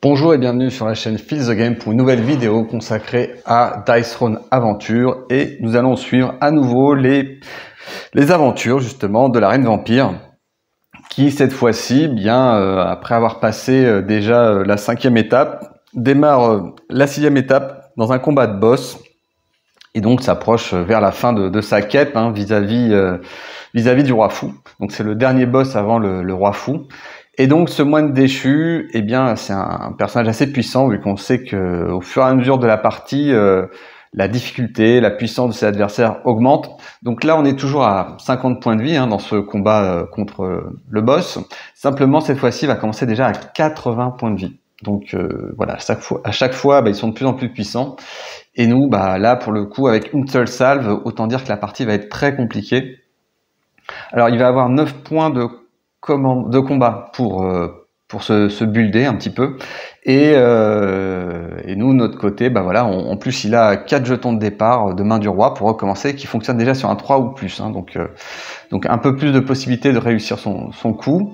Bonjour et bienvenue sur la chaîne Feel the Game pour une nouvelle vidéo consacrée à Dice Throne Aventure, et nous allons suivre à nouveau les aventures justement de la Reine Vampire qui cette fois-ci, après avoir passé déjà la 5e étape, démarre la 6e étape dans un combat de boss et donc s'approche vers la fin de sa quête vis-à-vis du roi fou. Donc c'est le dernier boss avant le roi fou. Et donc ce moine déchu, eh bien c'est un personnage assez puissant, vu qu'on sait que au fur et à mesure de la partie, la difficulté, la puissance de ses adversaires augmente. Donc là on est toujours à 50 points de vie dans ce combat contre le boss. Simplement cette fois-ci il va commencer déjà à 80 points de vie. Donc voilà, à chaque fois ils sont de plus en plus puissants. Et nous, là pour le coup, avec une seule salve, autant dire que la partie va être très compliquée. Alors il va avoir 9 points de combat pour se builder un petit peu, et nous de notre côté en plus il a 4 jetons de départ de main du roi pour recommencer, qui fonctionne déjà sur un 3 ou plus, donc un peu plus de possibilités de réussir son coup.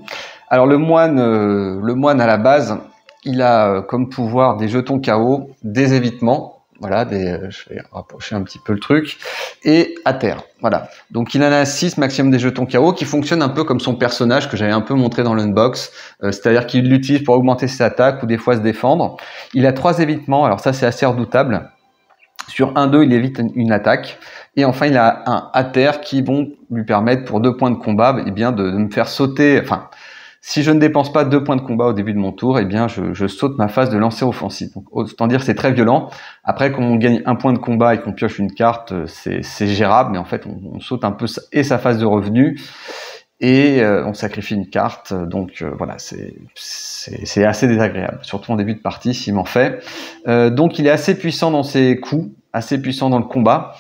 Alors le moine à la base, il a comme pouvoir des jetons KO, des évitements, voilà, je vais rapprocher un petit peu le truc, et à terre, voilà. Donc il en a 6 maximum des jetons KO, qui fonctionnent un peu comme son personnage que j'avais un peu montré dans l'unbox, c'est-à-dire qu'il l'utilise pour augmenter ses attaques ou des fois se défendre. Il a 3 évitements, alors ça c'est assez redoutable. Sur 1-2, il évite une attaque. Et enfin, il a un à terre qui vont lui permettre pour 2 points de combat, de me faire sauter, enfin, si je ne dépense pas 2 points de combat au début de mon tour, je saute ma phase de lancer offensif. Donc, autant dire, c'est très violent. Après, quand on gagne 1 point de combat et qu'on pioche une carte, c'est gérable, mais en fait, on saute un peu et sa phase de revenu, et on sacrifie une carte. Donc, voilà, c'est assez désagréable, surtout en début de partie, s'il m'en fait. Donc, il est assez puissant dans ses coups, assez puissant dans le combat.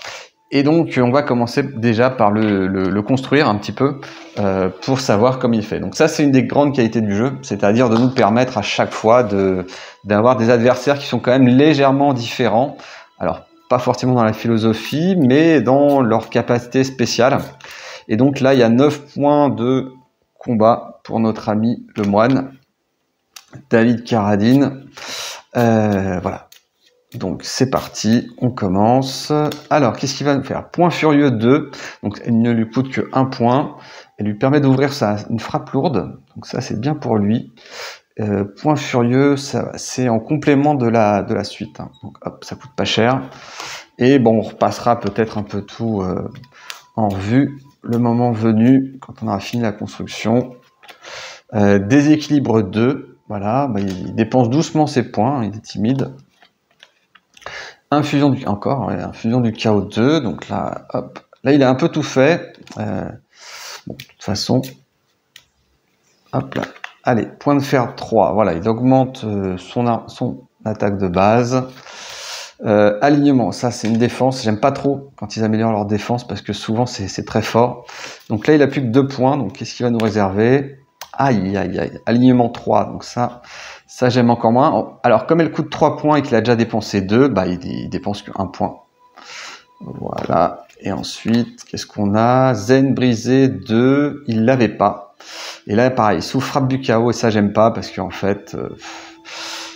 Et donc, on va commencer déjà par le construire un petit peu pour savoir comment il fait. Donc ça, c'est une des grandes qualités du jeu, c'est-à-dire de nous permettre à chaque fois d'avoir des adversaires qui sont quand même légèrement différents. Alors, pas forcément dans la philosophie, mais dans leur capacité spéciale. Et donc là, il y a 9 points de combat pour notre ami le moine, David Carradine. Voilà. Donc c'est parti, on commence. Alors qu'est-ce qu'il va nous faire? Point furieux 2, donc il ne lui coûte que 1 point. Elle lui permet d'ouvrir une frappe lourde, donc ça c'est bien pour lui. Point furieux, c'est en complément de la suite. Donc hop, ça coûte pas cher. Et bon, on repassera peut-être un peu tout en revue le moment venu, quand on aura fini la construction. Déséquilibre 2, voilà, il dépense doucement ses points, il est timide. Infusion du chaos 2, donc là, hop, là il a un peu tout fait. De toute façon, hop là, allez, point de fer 3, voilà, il augmente son attaque de base. Alignement, ça c'est une défense, j'aime pas trop quand ils améliorent leur défense parce que souvent c'est très fort. Donc là il a plus que 2 points, donc qu'est-ce qu'il va nous réserver? Aïe, aïe, aïe, alignement 3, donc ça j'aime encore moins. Alors comme elle coûte 3 points et qu'il a déjà dépensé 2, il dépense que 1 point. Voilà, et ensuite, qu'est-ce qu'on a? Zen brisé 2, il l'avait pas. Et là pareil, sous frappe du chaos, et ça j'aime pas parce qu'en fait,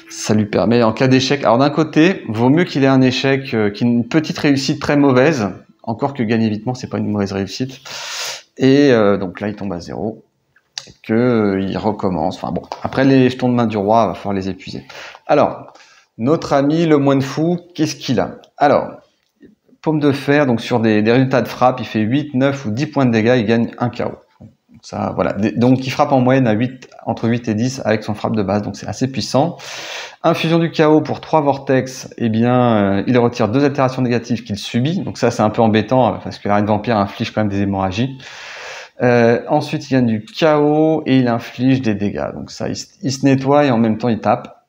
ça lui permet, en cas d'échec, alors d'un côté, vaut mieux qu'il ait un échec, une petite réussite très mauvaise, encore que gagner vitement, c'est pas une mauvaise réussite. Et donc là il tombe à 0. Il recommence. Enfin bon, après les jetons de main du roi, il va falloir les épuiser. Alors, notre ami le moine fou, qu'est-ce qu'il a? Alors, paume de fer, donc sur des résultats de frappe, il fait 8, 9 ou 10 points de dégâts, il gagne un KO. Ça, voilà. Donc, il frappe en moyenne entre 8 et 10 avec son frappe de base, donc c'est assez puissant. Infusion du chaos pour 3 vortex, il retire 2 altérations négatives qu'il subit, donc ça c'est un peu embêtant parce que la Reine Vampire inflige quand même des hémorragies. Ensuite, il gagne du chaos et il inflige des dégâts. Donc ça, il se nettoie et en même temps, il tape.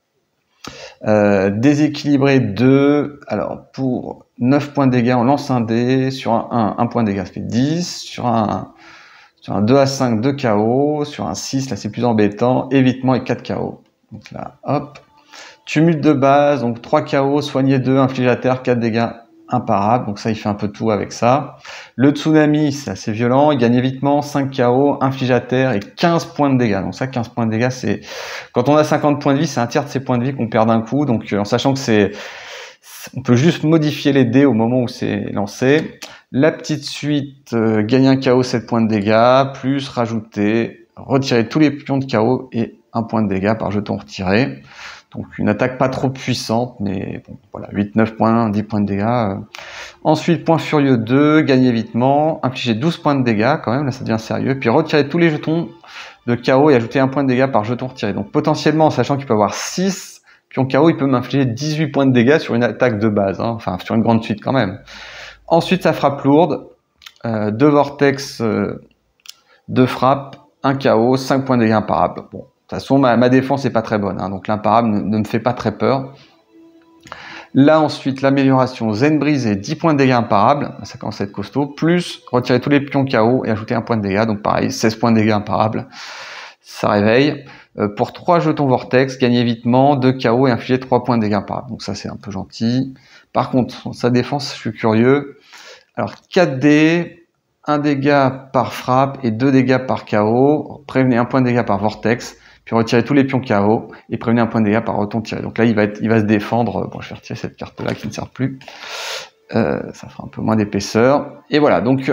Déséquilibré 2. Alors, pour 9 points de dégâts, on lance un dé. Sur un point de dégâts, ça fait 10. Sur un 2 à 5, 2 KO. Sur un 6, là, c'est plus embêtant. Évitement et 4 KO. Donc là, hop. Tumulte de base, donc 3 KO, soigner 2, inflige à terre, 4 dégâts imparable, donc ça il fait un peu tout avec ça. Le tsunami, c'est assez violent, il gagne évitement, 5 KO, inflige à terre et 15 points de dégâts. Donc ça, 15 points de dégâts, c'est quand on a 50 points de vie, c'est un tiers de ses points de vie qu'on perd d'un coup. Donc en sachant que on peut juste modifier les dés au moment où c'est lancé. La petite suite, gagne un KO, 7 points de dégâts, plus rajouter, retirer tous les pions de KO et 1 point de dégâts par jeton retiré. Donc une attaque pas trop puissante, mais bon, voilà, 8-9 points, 10 points de dégâts. Ensuite, point furieux 2, gagner évitement, infliger 12 points de dégâts quand même, là ça devient sérieux. Puis retirer tous les jetons de KO et ajouter 1 point de dégâts par jeton retiré. Donc potentiellement, en sachant qu'il peut avoir 6 pions KO, il peut m'infliger 18 points de dégâts sur une attaque de base, hein, enfin sur une grande suite quand même. Ensuite, ça frappe lourde, 2 vortex, 2 frappes, 1 KO, 5 points de dégâts imparables. Bon. De toute façon, ma défense est pas très bonne, hein, donc l'imparable ne me fait pas très peur. Là, ensuite, l'amélioration Zen brisé, 10 points de dégâts imparables, ça commence à être costaud, plus retirer tous les pions KO et ajouter 1 point de dégâts, donc pareil, 16 points de dégâts imparables, ça réveille. Pour 3 jetons vortex, gagner évitement, 2 KO et infliger 3 points de dégâts imparables, donc ça c'est un peu gentil. Par contre, sa défense, je suis curieux. Alors, 4 dés, 1 dégât par frappe et 2 dégâts par KO, prévenez 1 point de dégâts par vortex, puis retirer tous les pions KO et prévenir 1 point de dégâts par reton tiré. Donc là, il va se défendre. Bon, je vais retirer cette carte-là qui ne sert plus. Ça fera un peu moins d'épaisseur. Et voilà, donc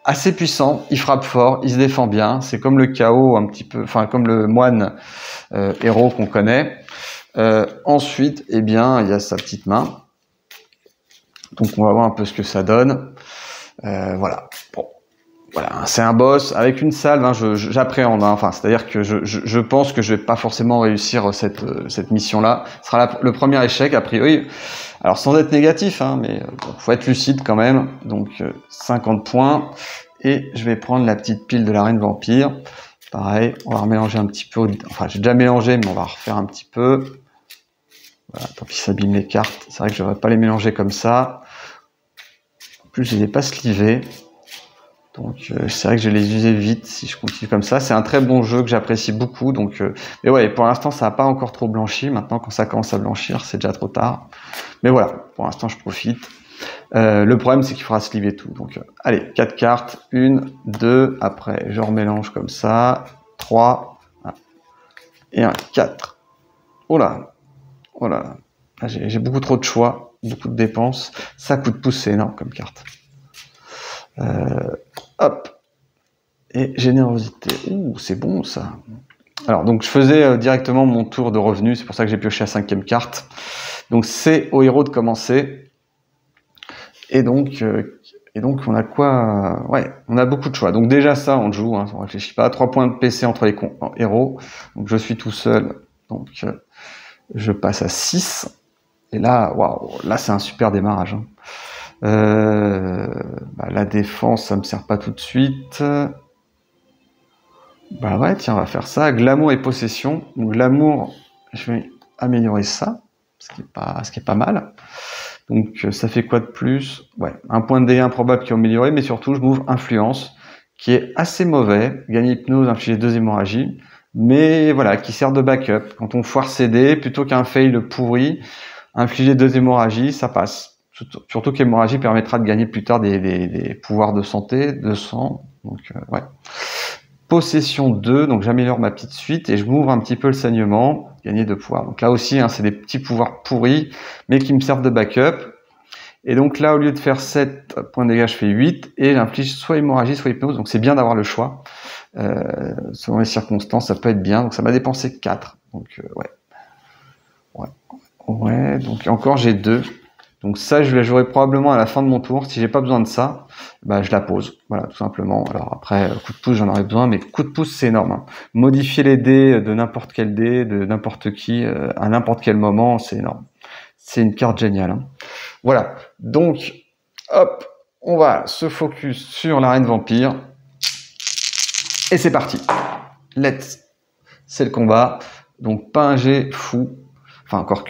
assez puissant, il frappe fort, il se défend bien. C'est comme le KO un petit peu, enfin comme le moine héros qu'on connaît. Ensuite, eh bien, il y a sa petite main. Donc on va voir un peu ce que ça donne. Voilà. Bon. Voilà, c'est un boss avec une salve, hein, j'appréhende, hein, enfin, c'est-à-dire que je pense que je vais pas forcément réussir cette mission-là. Ce sera le premier échec, a priori. Alors, sans être négatif, hein, mais bon, faut être lucide quand même. Donc, 50 points. Et je vais prendre la petite pile de la reine vampire. Pareil, on va remélanger un petit peu. Enfin, j'ai déjà mélangé, mais on va refaire un petit peu. Voilà, tant pis, ça abîme les cartes. C'est vrai que je devrais pas les mélanger comme ça. En plus, je les ai pas slivés. Donc c'est vrai que je vais les user vite si je continue comme ça. C'est un très bon jeu que j'apprécie beaucoup. Donc, mais ouais, pour l'instant ça n'a pas encore trop blanchi. Maintenant quand ça commence à blanchir, c'est déjà trop tard. Mais voilà, pour l'instant je profite. Le problème c'est qu'il faudra sliver tout. Donc allez, 4 cartes, 1, 2, après je remélange comme ça, 3, et 1, 4. Oh là, oh là, j'ai beaucoup trop de choix, beaucoup de dépenses. Ça coûte pouce, c'est énorme comme carte. Hop, et générosité. Ouh, c'est bon ça. Alors, donc je faisais directement mon tour de revenu, c'est pour ça que j'ai pioché la 5e carte. Donc c'est au héros de commencer. Et donc on a quoi? Ouais, on a beaucoup de choix. Donc déjà ça, on joue, hein, on réfléchit pas. 3 points de PC entre les héros. Donc je suis tout seul, donc je passe à 6. Et là, waouh, là c'est un super démarrage. Hein. La défense, ça me sert pas tout de suite. Bah ouais, tiens, on va faire ça. Glamour et possession. Donc glamour, je vais améliorer ça, ce qui est pas mal. Donc ça fait quoi de plus? Ouais, un point de dégâts improbable qui est amélioré, mais surtout je m'ouvre influence, qui est assez mauvais. Gagner hypnose, infliger 2 hémorragies, mais voilà, qui sert de backup. Quand on foire ses dés, plutôt qu'un fail pourri, infliger 2 hémorragies, ça passe. Surtout qu'hémorragie permettra de gagner plus tard des pouvoirs de santé, de sang. Donc ouais. Possession 2, donc j'améliore ma petite suite et je m'ouvre un petit peu le saignement, gagner 2 pouvoirs. Donc là aussi, hein, c'est des petits pouvoirs pourris, mais qui me servent de backup. Et donc là, au lieu de faire 7 points de dégâts, je fais 8 et j'inflige soit hémorragie, soit hypnose. Donc c'est bien d'avoir le choix. Selon les circonstances, ça peut être bien. Donc ça m'a dépensé 4. Donc ouais. Donc encore j'ai 2. Donc ça, je la jouerai probablement à la fin de mon tour. Si j'ai pas besoin de ça, bah, je la pose. Voilà, tout simplement. Alors après, coup de pouce, j'en aurais besoin, mais coup de pouce, c'est énorme. Hein. Modifier les dés de n'importe quel dé, de n'importe qui, à n'importe quel moment, c'est énorme. C'est une carte géniale. Hein. Voilà. Donc, hop, on va se focus sur la reine vampire. Et c'est parti. Let's. C'est le combat. Donc, pas un jet fou. Enfin, encore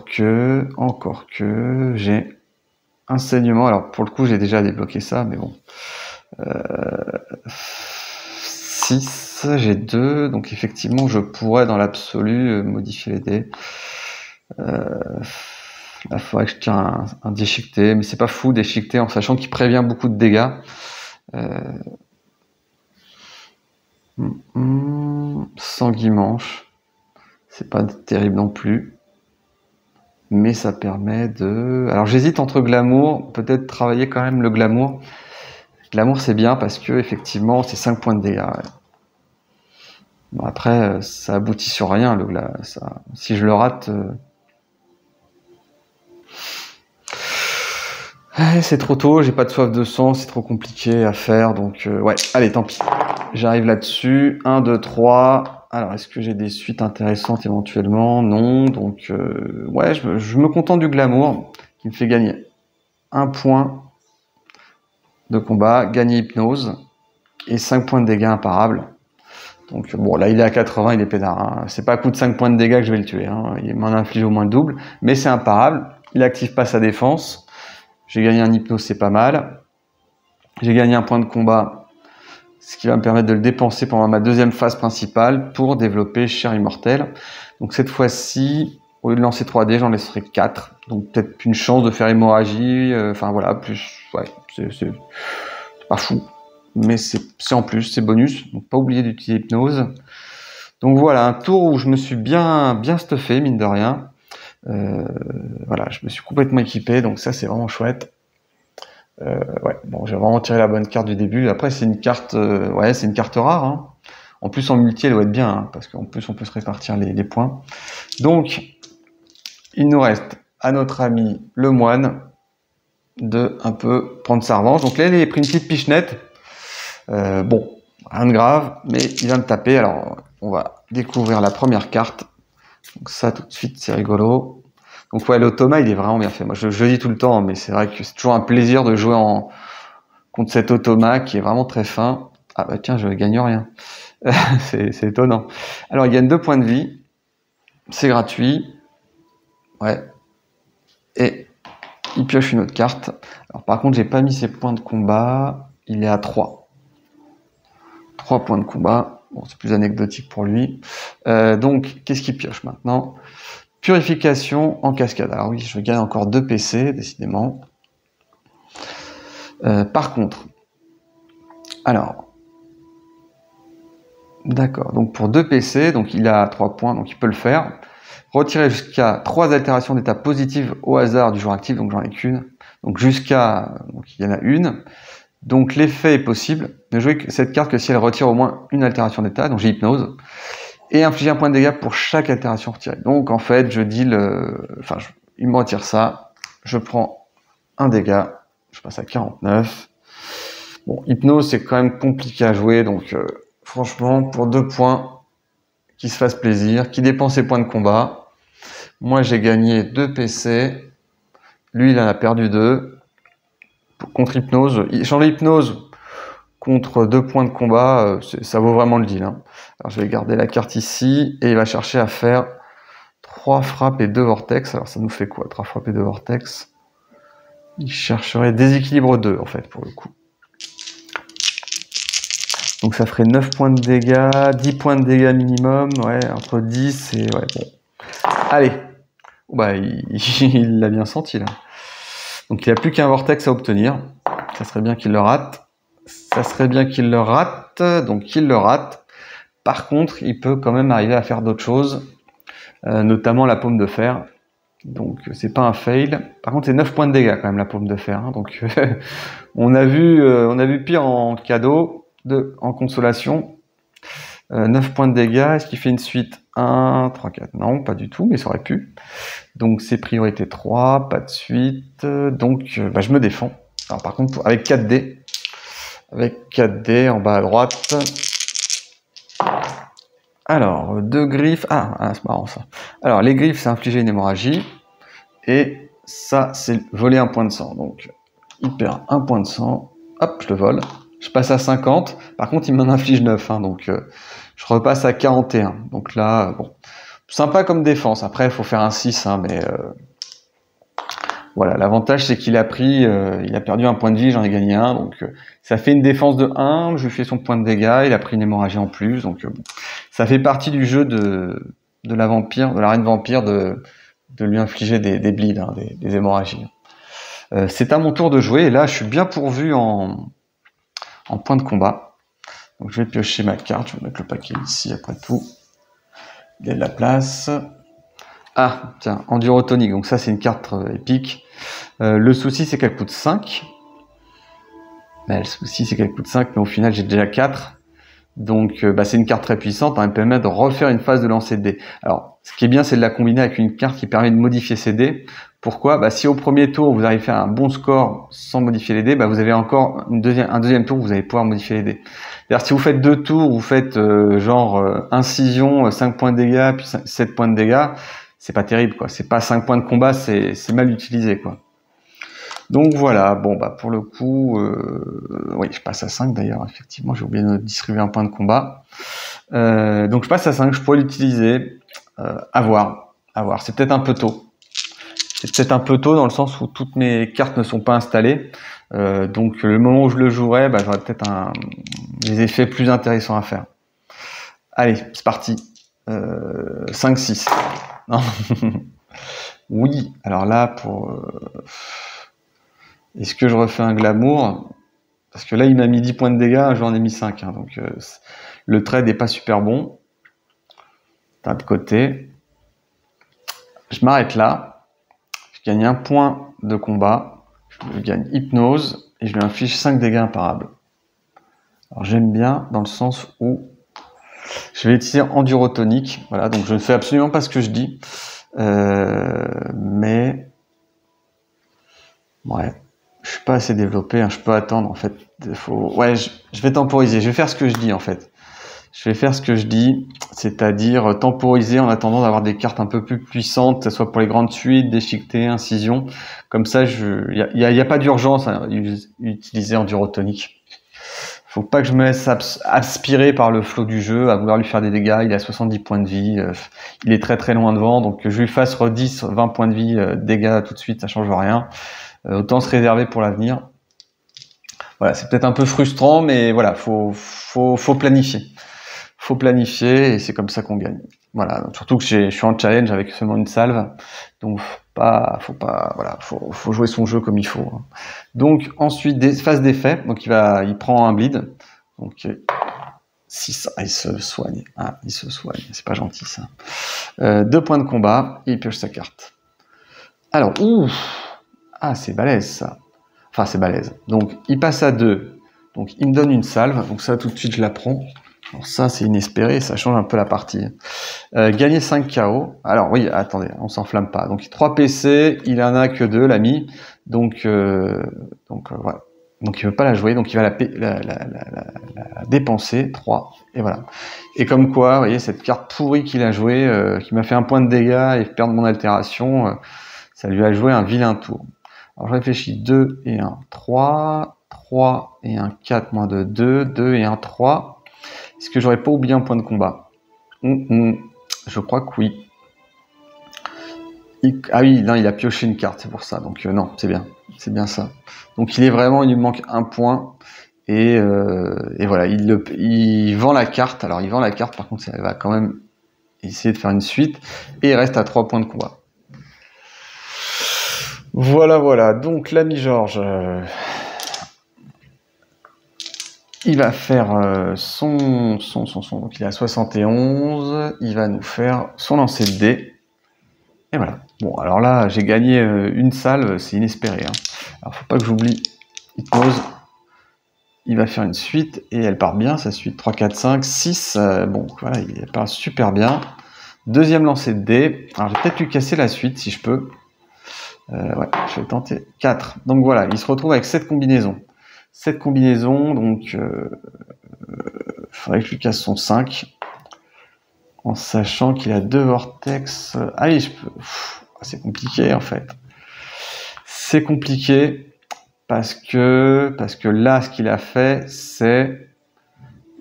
que, j'ai un saignement. Alors, pour le coup, j'ai déjà débloqué ça, mais bon. 6, j'ai 2. Donc, effectivement, je pourrais, dans l'absolu, modifier les dés. Là, il faudrait que je tire un déchiqueté, mais c'est pas fou déchiqueté en sachant qu'il prévient beaucoup de dégâts. Sanguimanche, c'est pas terrible non plus, mais ça permet de... Alors j'hésite entre glamour, peut-être travailler quand même le glamour. Glamour c'est bien parce que effectivement c'est 5 points de dégâts. Ouais. Bon, après ça aboutit sur rien le glas. Ça... Si je le rate... c'est trop tôt, j'ai pas de soif de sang, c'est trop compliqué à faire, donc ouais, allez, tant pis. J'arrive là-dessus, 1, 2, 3. Alors, est-ce que j'ai des suites intéressantes éventuellement? Non, donc ouais, je me contente du glamour, qui me fait gagner 1 point de combat, gagner hypnose, et 5 points de dégâts imparables. Donc bon, là il est à 80, il est peinard, hein. C'est pas à coup de 5 points de dégâts que je vais le tuer, hein. Il m'en inflige au moins le double, mais c'est imparable, il active pas sa défense. J'ai gagné un hypnose, c'est pas mal. J'ai gagné un point de combat, ce qui va me permettre de le dépenser pendant ma deuxième phase principale pour développer Chair Immortelle. Donc cette fois-ci, au lieu de lancer 3 dés, j'en laisserai 4. Donc peut-être une chance de faire hémorragie. Enfin voilà, plus, ouais, c'est pas fou. Mais c'est en plus, c'est bonus. Donc pas oublier d'utiliser hypnose. Donc voilà, un tour où je me suis bien stuffé, mine de rien. Voilà, je me suis complètement équipé, donc ça c'est vraiment chouette. Ouais, bon, j'ai vraiment tiré la bonne carte du début. Après, c'est une carte, ouais, c'est une carte rare. Hein. En plus, en multi, elle doit être bien, hein, parce qu'en plus, on peut se répartir les points. Donc, il nous reste à notre ami le moine de un peu prendre sa revanche. Donc là, il a pris une petite pichenette. Bon, rien de grave, mais il va me taper. Alors, on va découvrir la première carte. Donc ça, tout de suite, c'est rigolo. Donc ouais, l'automa, il est vraiment bien fait. Moi, je le dis tout le temps, mais c'est vrai que c'est toujours un plaisir de jouer contre cet automa qui est vraiment très fin. Ah bah tiens, je gagne rien. c'est étonnant. Alors, il gagne 2 points de vie. C'est gratuit. Ouais. Et il pioche une autre carte. Alors par contre, j'ai pas mis ses points de combat. Il est à 3. 3 points de combat. Bon, c'est plus anecdotique pour lui. Donc, qu'est-ce qu'il pioche maintenant? Purification en cascade. Alors oui, je gagne encore 2 PC, décidément. Par contre, alors, d'accord, donc pour 2 PC, donc il a 3 points, donc il peut le faire. Retirer jusqu'à 3 altérations d'état positives au hasard du joueur actif, donc j'en ai qu'une. Donc jusqu'à, donc il y en a une. Donc l'effet est possible de jouer cette carte que si elle retire au moins une altération d'état, donc j'ai hypnose, et infliger un point de dégâts pour chaque altération retirée. Donc en fait, je deal, il me retire ça, je prends un dégât, je passe à 49. Bon, hypnose c'est quand même compliqué à jouer, donc franchement pour 2 points, qui se fasse plaisir, qui dépense ses points de combat. Moi j'ai gagné 2 PC, lui il en a perdu 2. Contre hypnose, changer hypnose contre 2 points de combat, ça vaut vraiment le deal. Hein. Alors je vais garder la carte ici et il va chercher à faire 3 frappes et 2 vortex. Alors ça nous fait quoi, 3 frappes et 2 vortex? Il chercherait déséquilibre 2 en fait pour le coup. Donc ça ferait 9 points de dégâts, 10 points de dégâts minimum, ouais, entre 10 et ouais bon. Allez, bah il l'a bien senti là. Donc il n'y a plus qu'un vortex à obtenir. Ça serait bien qu'il le rate. Ça serait bien qu'il le rate. Donc il le rate. Par contre, il peut quand même arriver à faire d'autres choses, notamment la paume de fer. Donc c'est pas un fail. Par contre, c'est 9 points de dégâts quand même la paume de fer. Hein. Donc on a vu pire en cadeau, en consolation. 9 points de dégâts. Est-ce qu'il fait une suite 1, 3, 4? Non, pas du tout, mais ça aurait pu. Donc c'est priorité 3, pas de suite. Donc je me défends. Alors par contre, avec 4 dés. Avec 4 dés en bas à droite. Alors, 2 griffes. Ah c'est marrant ça. Alors, les griffes, c'est infliger une hémorragie. Et ça, c'est voler un point de sang. Donc, il perd un point de sang. Hop, je le vole. Je passe à 50. Par contre, il m'en inflige 9. Hein, donc, je repasse à 41. Donc là, bon. Sympa comme défense. Après, il faut faire un 6. Hein, mais voilà, l'avantage, c'est qu'il a il a perdu un point de vie, j'en ai gagné un. Donc, ça fait une défense de 1. Je lui fais son point de dégâts. Il a pris une hémorragie en plus. Donc, bon. Ça fait partie du jeu de la vampire, de la reine vampire, de de lui infliger des bleeds, hein, des hémorragies. C'est à mon tour de jouer, et là je suis bien pourvu en point de combat. Donc je vais piocher ma carte, je vais mettre le paquet ici après tout. Il y a de la place. Ah, tiens, Enduro Tonic, donc ça c'est une carte épique. Le souci c'est qu'elle coûte 5. Mais le souci c'est qu'elle coûte 5, mais au final j'ai déjà 4. Donc c'est une carte très puissante, hein, elle permet de refaire une phase de lancer de dés. Alors ce qui est bien c'est de la combiner avec une carte qui permet de modifier ses dés. Pourquoi? Si au premier tour vous arrivez à faire un bon score sans modifier les dés, vous avez encore un deuxième tour où vous allez pouvoir modifier les dés. C'est-à-dire si vous faites 2 tours, vous faites incision, 5 points de dégâts, puis 7 points de dégâts, c'est pas terrible quoi. C'est pas 5 points de combat, c'est mal utilisé quoi. Donc voilà, bon pour le coup, oui, je passe à 5 d'ailleurs, effectivement, j'ai oublié de distribuer un point de combat. Donc je passe à 5, je pourrais l'utiliser, à voir. C'est peut-être un peu tôt. C'est peut-être un peu tôt dans le sens où toutes mes cartes ne sont pas installées. Donc le moment où je le jouerai, j'aurai peut-être des effets plus intéressants à faire. Allez, c'est parti. 5-6. Non. Oui, alors là, est-ce que je refais un glamour? Parce que là, il m'a mis 10 points de dégâts, j'en ai mis 5. Hein, donc, le trade n'est pas super bon. D'un de côté. Je m'arrête là. Je gagne 1 point de combat. Je gagne hypnose. Et je lui inflige 5 dégâts imparables. Alors, j'aime bien dans le sens où je vais utiliser Enduro Tonic. Voilà, donc je ne fais absolument pas ce que je dis. Mais... ouais. Je suis pas assez développé, hein, je peux attendre en fait. Ouais, je vais temporiser, je vais faire ce que je dis en fait. Je vais faire ce que je dis, c'est-à-dire temporiser en attendant d'avoir des cartes un peu plus puissantes, que ce soit pour les grandes suites, déchiquetées, incision. Comme ça, il y a pas d'urgence à utiliser Enduro Tonic. Faut pas que je me laisse aspirer par le flot du jeu, à vouloir lui faire des dégâts. Il a 70 points de vie, il est très très loin devant, donc que je lui fasse 10, 20 points de vie, dégâts tout de suite, ça change rien. Autant se réserver pour l'avenir. Voilà, c'est peut-être un peu frustrant, mais voilà, faut planifier. Faut planifier et c'est comme ça qu'on gagne. Voilà, donc surtout que je suis en challenge avec seulement une salve, donc faut jouer son jeu comme il faut. Hein. Donc ensuite phase d'effet, donc il prend un bleed, donc 6, il se soigne, c'est pas gentil ça. 2 points de combat, et il pioche sa carte. Alors, c'est balèze ça. Enfin, c'est balèze. Donc, il passe à 2. Donc, il me donne une salve. Donc, ça, tout de suite, je la prends. Alors, ça, c'est inespéré. Ça change un peu la partie. Gagner 5 KO. Alors, oui, attendez, on s'enflamme pas. Donc, 3 PC. Il en a que 2, l'ami. Donc, voilà. Donc, il veut pas la jouer. Donc, il va la dépenser. 3. Et voilà. Et comme quoi, vous voyez, cette carte pourrie qu'il a jouée, qui m'a fait 1 point de dégâts et perdre mon altération, ça lui a joué un vilain tour. Alors je réfléchis, 2 et 1, 3, 3 et 1, 4, moins de 2, 2 et 1, 3. Est-ce que j'aurais pas oublié un point de combat? Je crois que oui. Ah oui, non, il a pioché une carte, c'est pour ça. Donc non, c'est bien ça. Donc il lui manque 1 point. Et voilà, il vend la carte. Alors il vend la carte, par contre, il va quand même essayer de faire une suite. Et il reste à 3 points de combat. Voilà. Donc l'ami Georges, il va faire son. Donc il est à 71. Il va nous faire son lancer de dés. Et voilà. Bon, alors là, j'ai gagné une salve, c'est inespéré. Hein. Alors faut pas que j'oublie hypnose. Il va faire une suite et elle part bien, sa suite 3, 4, 5, 6. Bon, voilà, il part super bien. Deuxième lancer de dés. Alors je vais peut-être lui casser la suite si je peux. Ouais, je vais tenter 4. Donc voilà, il se retrouve avec 7 combinaisons. 7 combinaisons, donc faudrait que je lui casse son 5. En sachant qu'il a 2 vortex. Allez, je peux. C'est compliqué en fait. C'est compliqué parce que là, ce qu'il a fait, c'est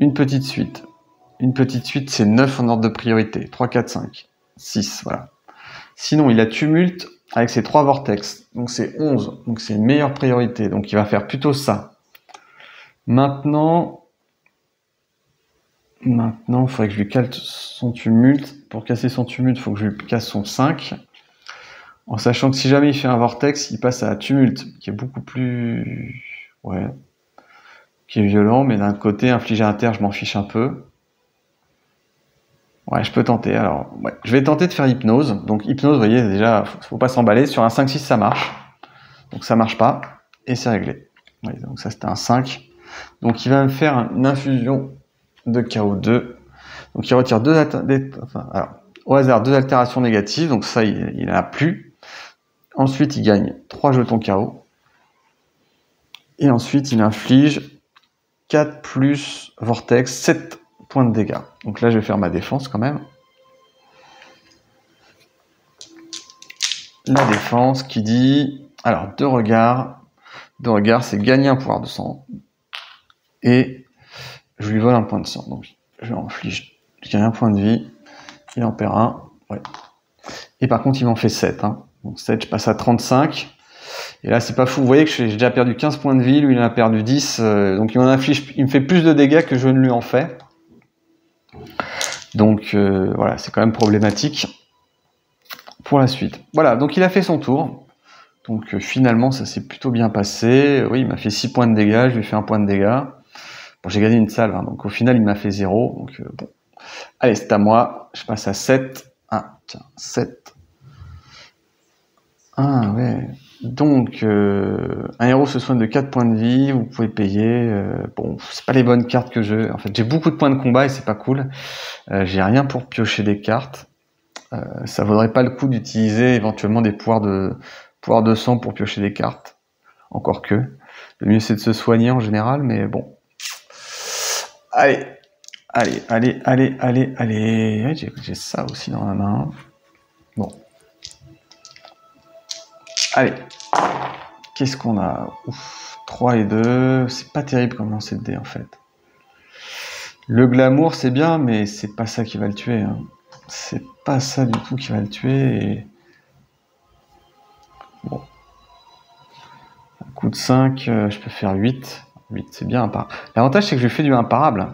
une petite suite. Une petite suite, c'est 9 en ordre de priorité. 3, 4, 5, 6, voilà. Sinon, il a tumulte avec ses 3 vortex. Donc c'est 11. Donc c'est une meilleure priorité. Donc il va faire plutôt ça. Maintenant, il faudrait que je lui casse son tumulte. Pour casser son tumulte, il faut que je lui casse son 5. En sachant que si jamais il fait un vortex, il passe à tumulte, qui est beaucoup plus... Ouais. Qui est violent, mais d'un côté, infliger un terre, je m'en fiche un peu. Ouais, je peux tenter. Alors, ouais. Je vais tenter de faire hypnose. Donc, hypnose, vous voyez, déjà, faut pas s'emballer. Sur un 5-6, ça marche. Donc, ça marche pas. Et c'est réglé. Ouais, donc, ça, c'était un 5. Donc, il va me faire une infusion de KO2. Donc, il retire au hasard, 2 altérations négatives. Donc, ça, il n'en a plus. Ensuite, il gagne 3 jetons KO. Et ensuite, il inflige 4 plus vortex, 7 points de dégâts. Donc là, je vais faire ma défense quand même. La défense qui dit... Alors, 2 regards. 2 regards, c'est gagner un pouvoir de sang. Et je lui vole un point de sang. Donc, je lui inflige. Je gagne un point de vie. Il en perd un. Ouais. Et par contre, il m'en fait 7. Hein. Donc 7, je passe à 35. Et là, c'est pas fou. Vous voyez que j'ai déjà perdu 15 points de vie. Lui, il en a perdu 10. Donc, il me fait plus de dégâts que je ne lui en fais. Donc, voilà, c'est quand même problématique pour la suite. Voilà, donc il a fait son tour. Donc, finalement, ça s'est plutôt bien passé. Oui, il m'a fait 6 points de dégâts. Je lui ai fait un point de dégâts. Bon, j'ai gagné une salve. Hein, donc, au final, il m'a fait 0. Donc, bon. Allez, c'est à moi. Je passe à 7. Ah, tiens, 7. Ah, ouais. Donc, un héros se soigne de 4 points de vie, vous pouvez payer. Bon, c'est pas les bonnes cartes que je... En fait, j'ai beaucoup de points de combat et c'est pas cool. J'ai rien pour piocher des cartes. Ça vaudrait pas le coup d'utiliser éventuellement des pouvoirs de sang pour piocher des cartes. Encore que. Le mieux, c'est de se soigner en général, mais bon. Allez. Ouais, j'ai ça aussi dans la main. Bon. Allez. Qu'est-ce qu'on a? Ouf, 3 et 2. C'est pas terrible comme lancer de dés, en fait. Le glamour, c'est bien, mais c'est pas ça qui va le tuer. Hein. C'est pas ça du tout qui va le tuer. Et... Bon. Un coup de 5, je peux faire 8. 8, c'est bien imparable. L'avantage, c'est que je fais du imparable.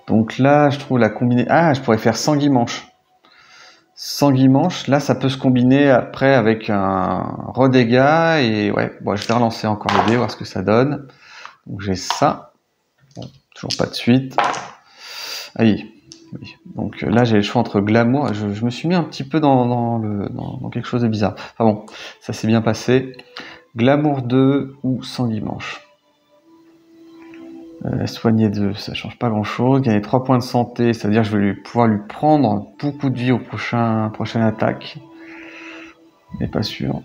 Donc là, je trouve la combinaison... Ah, je pourrais faire sanguimanche. Sanguimanche, là, ça peut se combiner après avec un redégât. Et ouais, bon, je vais relancer encore les dés, voir ce que ça donne. Donc j'ai ça. Bon, toujours pas de suite. Allez. Oui. Donc là, j'ai le choix entre glamour. Je me suis mis un petit peu dans quelque chose de bizarre. Enfin bon, ça s'est bien passé. Glamour 2 ou sanguimanche. Soigner 2, ça change pas grand chose. Gagner 3 points de santé, c'est-à-dire que je vais pouvoir lui prendre beaucoup de vie au prochaine attaque. Mais pas sûr.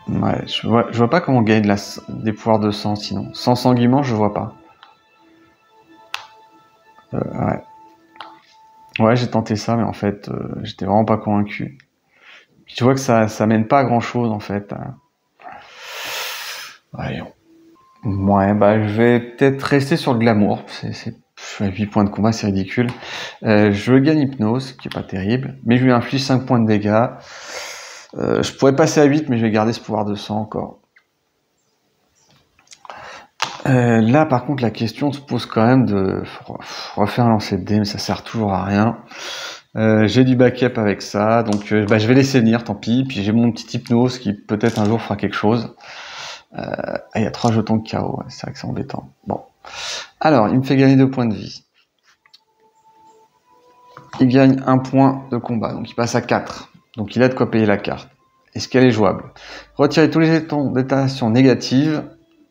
Ouais, je vois pas comment gagner des pouvoirs de sang sinon. Sans sanguimanche, je vois pas. Ouais. Ouais, j'ai tenté ça, mais en fait, j'étais vraiment pas convaincu. Je vois que ça mène pas à grand chose en fait. Ouais, bah je vais peut-être rester sur le glamour. Je suis à 8 points de combat, c'est ridicule. Je gagne hypnose, qui est pas terrible, mais je lui inflige 5 points de dégâts. Je pourrais passer à 8, mais je vais garder ce pouvoir de sang encore. Là, par contre, la question se pose quand même de refaire un lancer de dés, mais ça sert toujours à rien. J'ai du backup avec ça, donc je vais laisser venir, tant pis. Puis j'ai mon petit hypnose qui peut-être un jour fera quelque chose. Il y a 3 jetons de KO, ouais, c'est vrai que c'est embêtant. Bon. Alors, il me fait gagner 2 points de vie. Il gagne 1 point de combat, donc il passe à 4. Donc il a de quoi payer la carte. Est-ce qu'elle est jouable? Retirez tous les jetons d'étation négative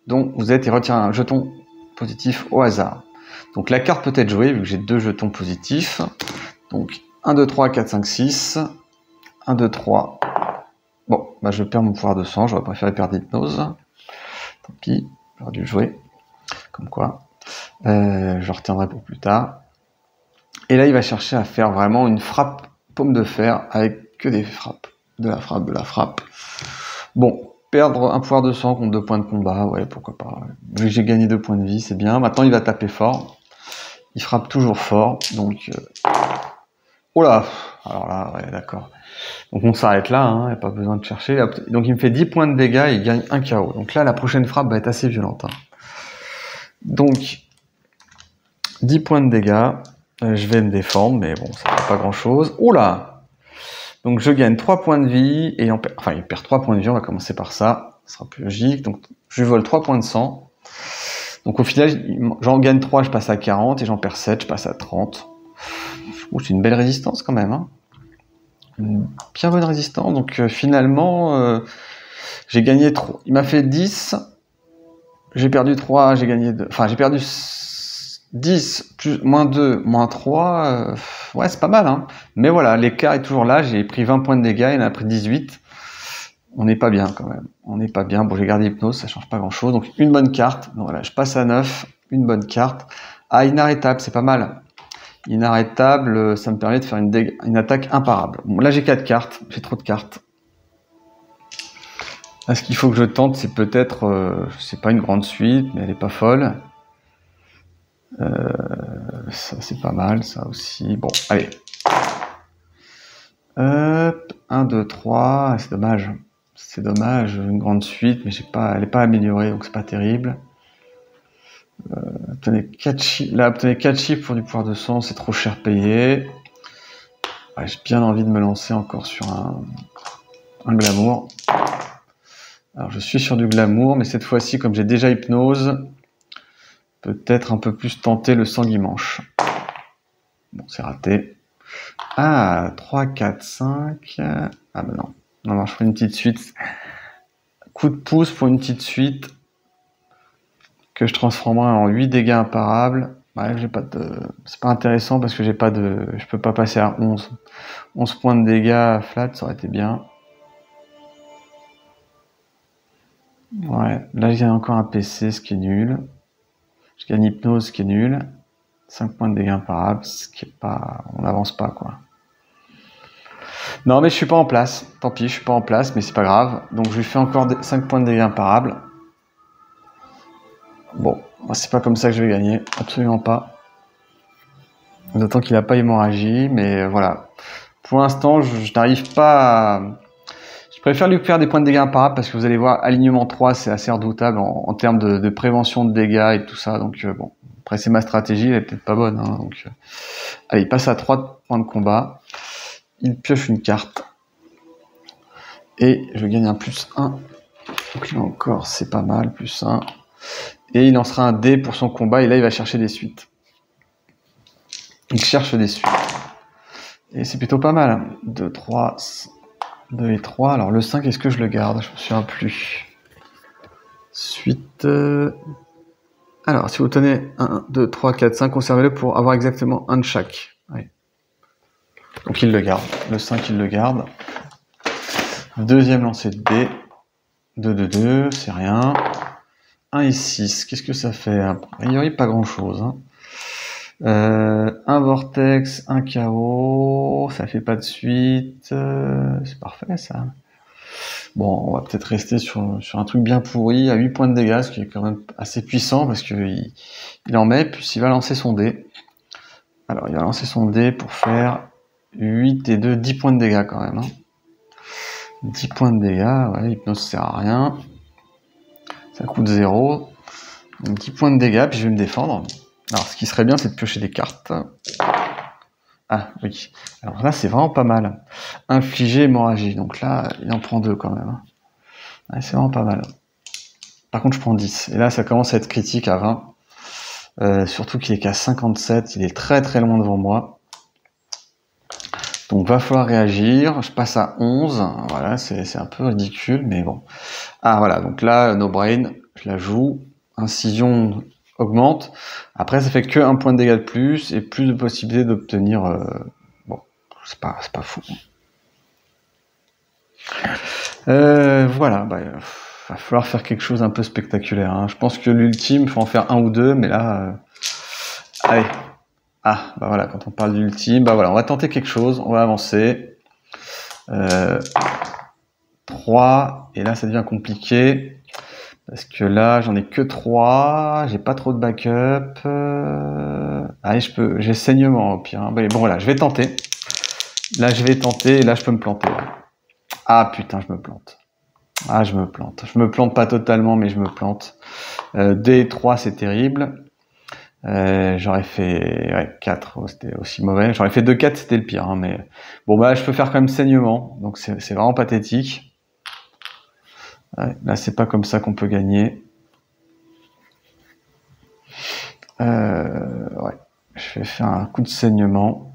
dont vous êtes et retirez un jeton positif au hasard. Donc la carte peut être jouée vu que j'ai 2 jetons positifs. Donc 1, 2, 3, 4, 5, 6. 1, 2, 3. Bon, bah je perds mon pouvoir de sang, j'aurais préféré perdre l'hypnose. Tant pis, j'aurais dû jouer. Comme quoi. Je retiendrai pour plus tard. Et là, il va chercher à faire vraiment une frappe paume de fer avec que des frappes. De la frappe. Bon, perdre un pouvoir de sang contre 2 points de combat, ouais, pourquoi pas. Vu que j'ai gagné 2 points de vie, c'est bien. Maintenant, il va taper fort. Il frappe toujours fort, donc... Oh là! Alors là, ouais, d'accord. Donc on s'arrête là, hein, il n'y a pas besoin de chercher. Donc il me fait 10 points de dégâts et il gagne 1 KO. Donc là, la prochaine frappe va être assez violente. Hein. Donc, 10 points de dégâts. Je vais me défendre, mais bon, ça fait pas grand-chose. Oula! Donc je gagne 3 points de vie, et enfin il perd 3 points de vie, on va commencer par ça. Ça sera plus logique. Donc je lui vole 3 points de sang. Donc au final, j'en gagne 3, je passe à 40, et j'en perds 7, je passe à 30. Ouh, c'est une belle résistance quand même, hein. Une bien bonne résistance. Donc finalement, j'ai gagné 3. Il m'a fait 10. J'ai perdu 3, j'ai gagné 2. Enfin, j'ai perdu 10, plus, moins 2, moins 3. Ouais, c'est pas mal, hein. Mais voilà, l'écart est toujours là. J'ai pris 20 points de dégâts, il en a pris 18. On n'est pas bien quand même. On n'est pas bien. Bon, j'ai gardé hypnose, ça change pas grand chose. Donc, une bonne carte. Donc voilà, je passe à 9. Une bonne carte. Ah, inarrêtable, c'est pas mal. Inarrêtable, ça me permet de faire une attaque imparable. Bon, là, j'ai 4 cartes. J'ai trop de cartes. Là, ce qu'il faut que je tente, c'est peut-être, c'est pas une grande suite, mais elle est pas folle. Ça, c'est pas mal, ça aussi. Bon, allez. 1, 2, 3. C'est dommage. C'est dommage, une grande suite, mais elle n'est pas améliorée, donc c'est pas terrible. Obtenez 4 chiffres. Là, obtenez 4 chiffres pour du pouvoir de sang, c'est trop cher payé. Ouais, j'ai bien envie de me lancer encore sur un glamour. Alors, je suis sur du glamour, mais cette fois-ci, comme j'ai déjà hypnose, peut-être un peu plus tenter le sanguimanche. Bon, c'est raté. Ah, 3, 4, 5. Ah, ben non. Non, je ferai une petite suite. Coup de pouce pour une petite suite que je transformerai en 8 dégâts imparables. Ouais, c'est pas intéressant parce que je peux pas passer à 11. 11 points de dégâts flat, ça aurait été bien. Ouais, là je gagne encore un PC, ce qui est nul. Je gagne hypnose, ce qui est nul. 5 points de dégâts imparables, ce qui est pas... On n'avance pas, quoi. Non, mais je suis pas en place. Tant pis, je suis pas en place, mais c'est pas grave. Donc je lui fais encore 5 points de dégâts imparables. Bon, c'est pas comme ça que je vais gagner. Absolument pas. D'autant qu'il n'a pas hémorragie, mais voilà. Pour l'instant, je n'arrive pas à... Je préfère lui faire des points de dégâts imparables parce que vous allez voir, alignement 3, c'est assez redoutable en termes de prévention de dégâts et tout ça. Donc bon, après c'est ma stratégie, elle est peut-être pas bonne. Hein, donc, allez, il passe à 3 points de combat. Il pioche une carte. Et je gagne un plus 1. Donc là encore, c'est pas mal, plus 1. Et il lancera un dé pour son combat. Et là, il va chercher des suites. Il cherche des suites. Et c'est plutôt pas mal. 2, 3, 2 et 3. Alors le 5, est-ce que je le garde? Je me souviens plus. Suite. Alors, si vous tenez 1, 2, 3, 4, 5, conservez-le pour avoir exactement un de chaque. Oui. Donc il le garde. Le 5, il le garde. Deuxième lancer de dé. 2, 2, 2, c'est rien. 1 et 6, qu'est-ce que ça fait? A priori, pas grand-chose. Hein. Un vortex, un chaos, ça fait pas de suite. C'est parfait, ça. Bon, on va peut-être rester sur un truc bien pourri, à 8 points de dégâts, ce qui est quand même assez puissant, parce qu'il en met, puis il va lancer son dé. Alors, il va lancer son dé pour faire 8 et 2, 10 points de dégâts quand même. Hein. 10 points de dégâts, ouais, hypnose sert à rien. Ça coûte 0. Donc 10 points de dégâts, puis je vais me défendre. Alors, ce qui serait bien, c'est de piocher des cartes. Ah, oui. Alors là, c'est vraiment pas mal. Infliger hémorragie. Donc là, il en prend 2 quand même. Ouais, c'est vraiment pas mal. Par contre, je prends 10. Et là, ça commence à être critique à 20. Surtout qu'il est qu'à 57. Il est très très loin devant moi. Donc, va falloir réagir. Je passe à 11. Voilà, c'est un peu ridicule, mais bon. Ah, voilà. Donc là, no brain, je la joue. Incision augmente. Après, ça fait que 1 point de dégâts de plus et plus de possibilités d'obtenir... Bon, c'est pas fou. Voilà. Bah, va falloir faire quelque chose un peu spectaculaire. Hein. Je pense que l'ultime, il faut en faire 1 ou 2, mais là... Allez. Ah, bah voilà, quand on parle d'ultime, bah voilà, on va tenter quelque chose, on va avancer. 3, et là ça devient compliqué, parce que là j'en ai que 3, j'ai pas trop de backup. Allez, j'ai saignement au pire. Hein. Bon voilà, je vais tenter. Là je vais tenter, et là je peux me planter. Ah putain, je me plante. Ah, je me plante. Je me plante pas totalement, mais je me plante. 2 et 3, c'est terrible. J'aurais fait 4, c'était aussi mauvais. J'aurais fait 2-4, c'était le pire. Hein, mais bon, bah, je peux faire quand même saignement. Donc, c'est vraiment pathétique. Ouais, là, c'est pas comme ça qu'on peut gagner. Ouais, je vais faire un coup de saignement.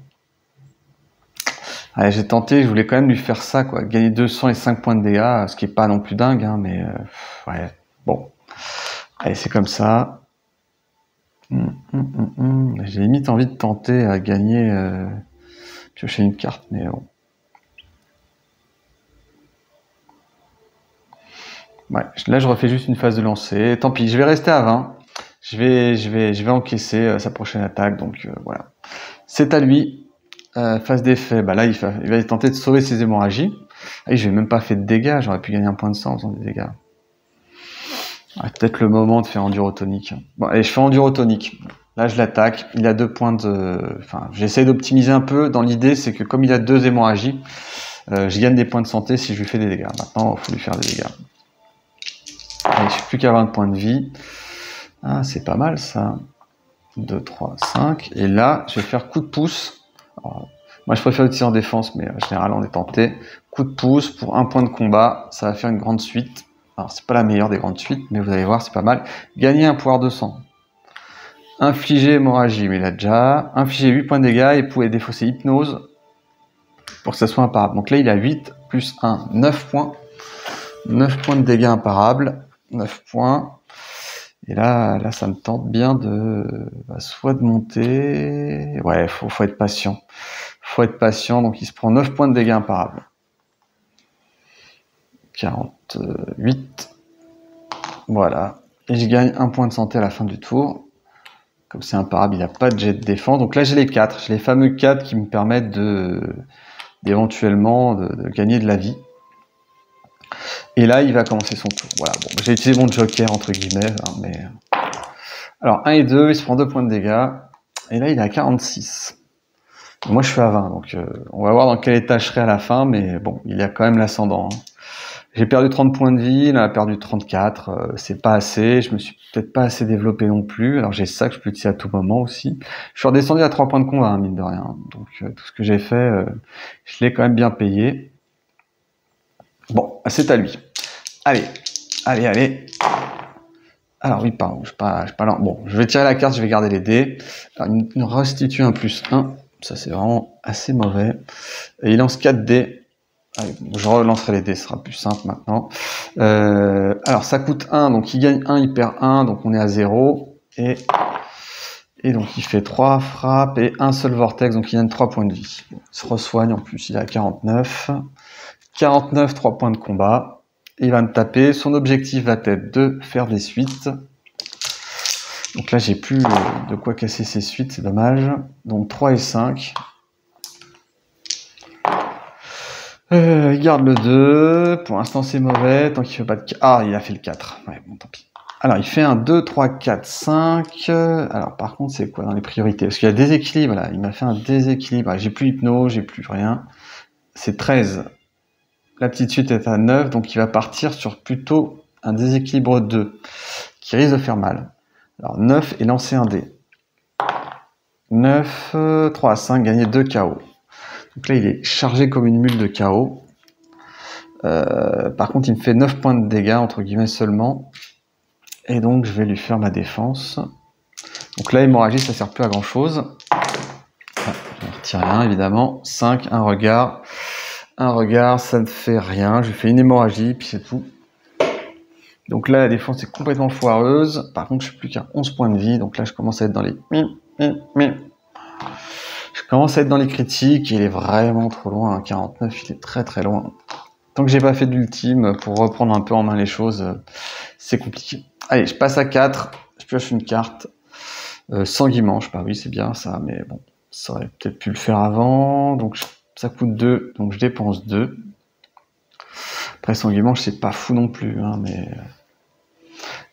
Ouais, j'ai tenté, je voulais quand même lui faire ça, quoi. Gagner 205 points de dégâts, ce qui est pas non plus dingue, hein, mais ouais, bon. Allez, c'est comme ça. J'ai limite envie de tenter à gagner, piocher une carte, mais bon. Ouais, là je refais juste une phase de lancer. Tant pis, je vais rester à 20. Je vais encaisser sa prochaine attaque, donc voilà. C'est à lui. Phase d'effet, bah là il va tenter de sauver ses hémorragies. Ah, je n'ai même pas fait de dégâts, j'aurais pu gagner un point de sang en faisant des dégâts. Ah, peut-être le moment de faire endurotonique. Bon, allez, je fais endurotonique. Là, je l'attaque. Il a 2 points de... Enfin, j'essaie d'optimiser un peu. Dans l'idée, c'est que comme il a 2 hémorragies, je gagne des points de santé si je lui fais des dégâts. Maintenant, il faut lui faire des dégâts. Allez, je suis plus qu'à 20 points de vie. Ah, c'est pas mal, ça. 2, 3, 5. Et là, je vais faire coup de pouce. Alors, moi, je préfère utiliser en défense, mais en général, on est tenté. Coup de pouce pour 1 point de combat. Ça va faire une grande suite. Alors, c'est pas la meilleure des grandes suites, mais vous allez voir, c'est pas mal. Gagner un pouvoir de sang. Infliger hémorragie, mais il a déjà. Infliger 8 points de dégâts et pouvez défausser hypnose pour que ça soit imparable. Donc là, il a 8 plus 1, 9 points. 9 points de dégâts imparables. 9 points. Et là, ça me tente bien de, soit de monter. Ouais, faut être patient. Faut être patient. Donc il se prend 9 points de dégâts imparables. 48. Voilà. Et je gagne 1 point de santé à la fin du tour. Comme c'est imparable, il n'a pas de jet de défense. Donc là, j'ai les 4. J'ai les fameux 4 qui me permettent d'éventuellement de gagner de la vie. Et là, il va commencer son tour. Voilà. Bon, j'ai utilisé mon joker, entre guillemets. Hein, mais... Alors, 1 et 2, il se prend 2 points de dégâts. Et là, il est à 46. Et moi, je suis à 20. Donc, on va voir dans quel état je serai à la fin. Mais bon, il y a quand même l'ascendant. Hein. J'ai perdu 30 points de vie, il a perdu 34, c'est pas assez, je me suis peut-être pas assez développé non plus, alors j'ai ça que je peux utiliser à tout moment aussi. Je suis redescendu à 3 points de combat, hein, mine de rien, donc tout ce que j'ai fait, je l'ai quand même bien payé. Bon, c'est à lui. Allez. Alors oui, pardon, je suis pas là. Bon, je vais tirer la carte, je vais garder les dés. Alors, il me restitue un plus 1, ça c'est vraiment assez mauvais. Et il lance 4 dés. Allez, je relancerai les dés, ce sera plus simple maintenant. Alors ça coûte 1, donc il gagne 1, il perd 1, donc on est à 0. Et donc il fait 3 frappes et un seul vortex, donc il gagne 3 points de vie. Il se resoigne en plus, il est à 49. 49, 3 points de combat. Il va me taper, son objectif va être de faire des suites. Donc là j'ai plus de quoi casser ses suites, c'est dommage. Donc 3 et 5. Il garde le 2, pour l'instant c'est mauvais, tant qu'il fait pas de... Ah, il a fait le 4, ouais, bon tant pis. Alors il fait un 2, 3, 4, 5, alors par contre c'est quoi dans les priorités? Parce qu'il y a déséquilibre là, il m'a fait un déséquilibre, j'ai plus hypno, j'ai plus rien, c'est 13. La petite suite est à 9, donc il va partir sur plutôt un déséquilibre 2, qui risque de faire mal. Alors 9 et lancer un dé. 9, 3, 5, gagner 2 KO. Donc là, il est chargé comme une mule de KO. Par contre, il me fait 9 points de dégâts, entre guillemets seulement. Et donc, je vais lui faire ma défense. Donc là, hémorragie, ça sert plus à grand-chose. Ah, je ne retire rien, évidemment. 5, un regard. Un regard, ça ne fait rien. Je lui fais une hémorragie, puis c'est tout. Donc là, la défense est complètement foireuse. Par contre, je suis plus qu'à 11 points de vie. Donc là, je commence à être dans les... Je commence à être dans les critiques, il est vraiment trop loin, 49, il est très très loin. Tant que j'ai pas fait d'ultime pour reprendre un peu en main les choses, c'est compliqué. Allez, je passe à 4, je pioche une carte. Sanguimanche, bah oui c'est bien ça, mais bon, ça aurait peut-être pu le faire avant, donc ça coûte 2, donc je dépense 2. Après Sanguimanche c'est pas fou non plus, hein, mais...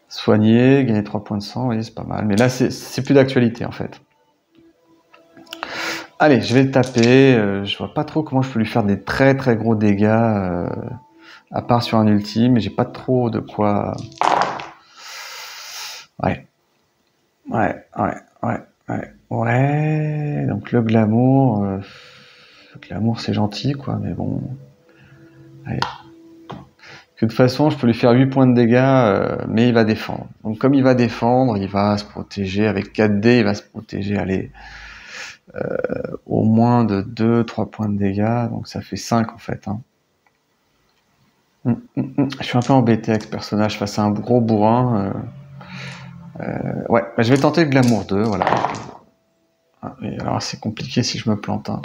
Soigner, gagner 3 points de sang, oui c'est pas mal, mais là c'est plus d'actualité en fait. Allez, je vais le taper. Je vois pas trop comment je peux lui faire des très très gros dégâts, à part sur un ultime, mais j'ai pas trop de quoi. Ouais. Ouais. Donc le glamour c'est gentil, quoi, mais bon. Allez. De toute façon, je peux lui faire 8 points de dégâts, mais il va défendre. Donc comme il va défendre, il va se protéger avec 4D, il va se protéger, allez, au moins de 2-3 points de dégâts, donc ça fait 5 en fait. Hein. Je suis un peu embêté avec ce personnage face à un gros bourrin. Ouais, bah, je vais tenter le glamour 2, voilà. Ah, et alors c'est compliqué si je me plante. Hein.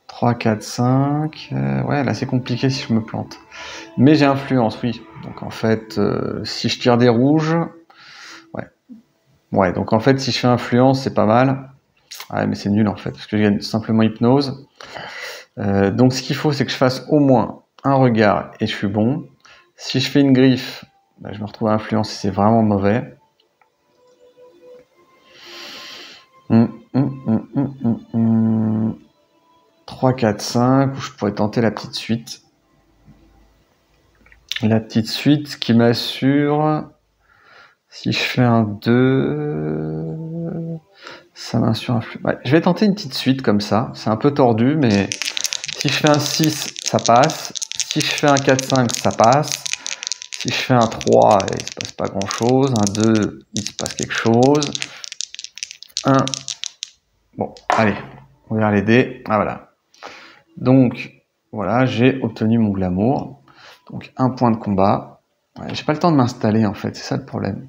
3, 4, 5... ouais, là c'est compliqué si je me plante. Mais j'ai influence, oui. Donc en fait, si je tire des rouges... Ouais, donc en fait, si je fais influence, c'est pas mal. Ouais, mais c'est nul en fait, parce que je gagne simplement hypnose. Donc ce qu'il faut, c'est que je fasse au moins un regard et je suis bon. Si je fais une griffe, bah, je me retrouve à influence et c'est vraiment mauvais. 3, 4, 5, où je pourrais tenter la petite suite. La petite suite qui m'assure, si je fais un 2, ça m'assure un flux. Ouais, je vais tenter une petite suite comme ça, c'est un peu tordu, mais si je fais un 6, ça passe. Si je fais un 4, 5, ça passe. Si je fais un 3, il se passe pas grand chose. Un 2, il se passe quelque chose. 1, bon, allez, on verra les dés. Ah voilà. Donc, voilà, j'ai obtenu mon glamour. Donc, un point de combat. Ouais, j'ai pas le temps de m'installer, en fait, c'est ça le problème.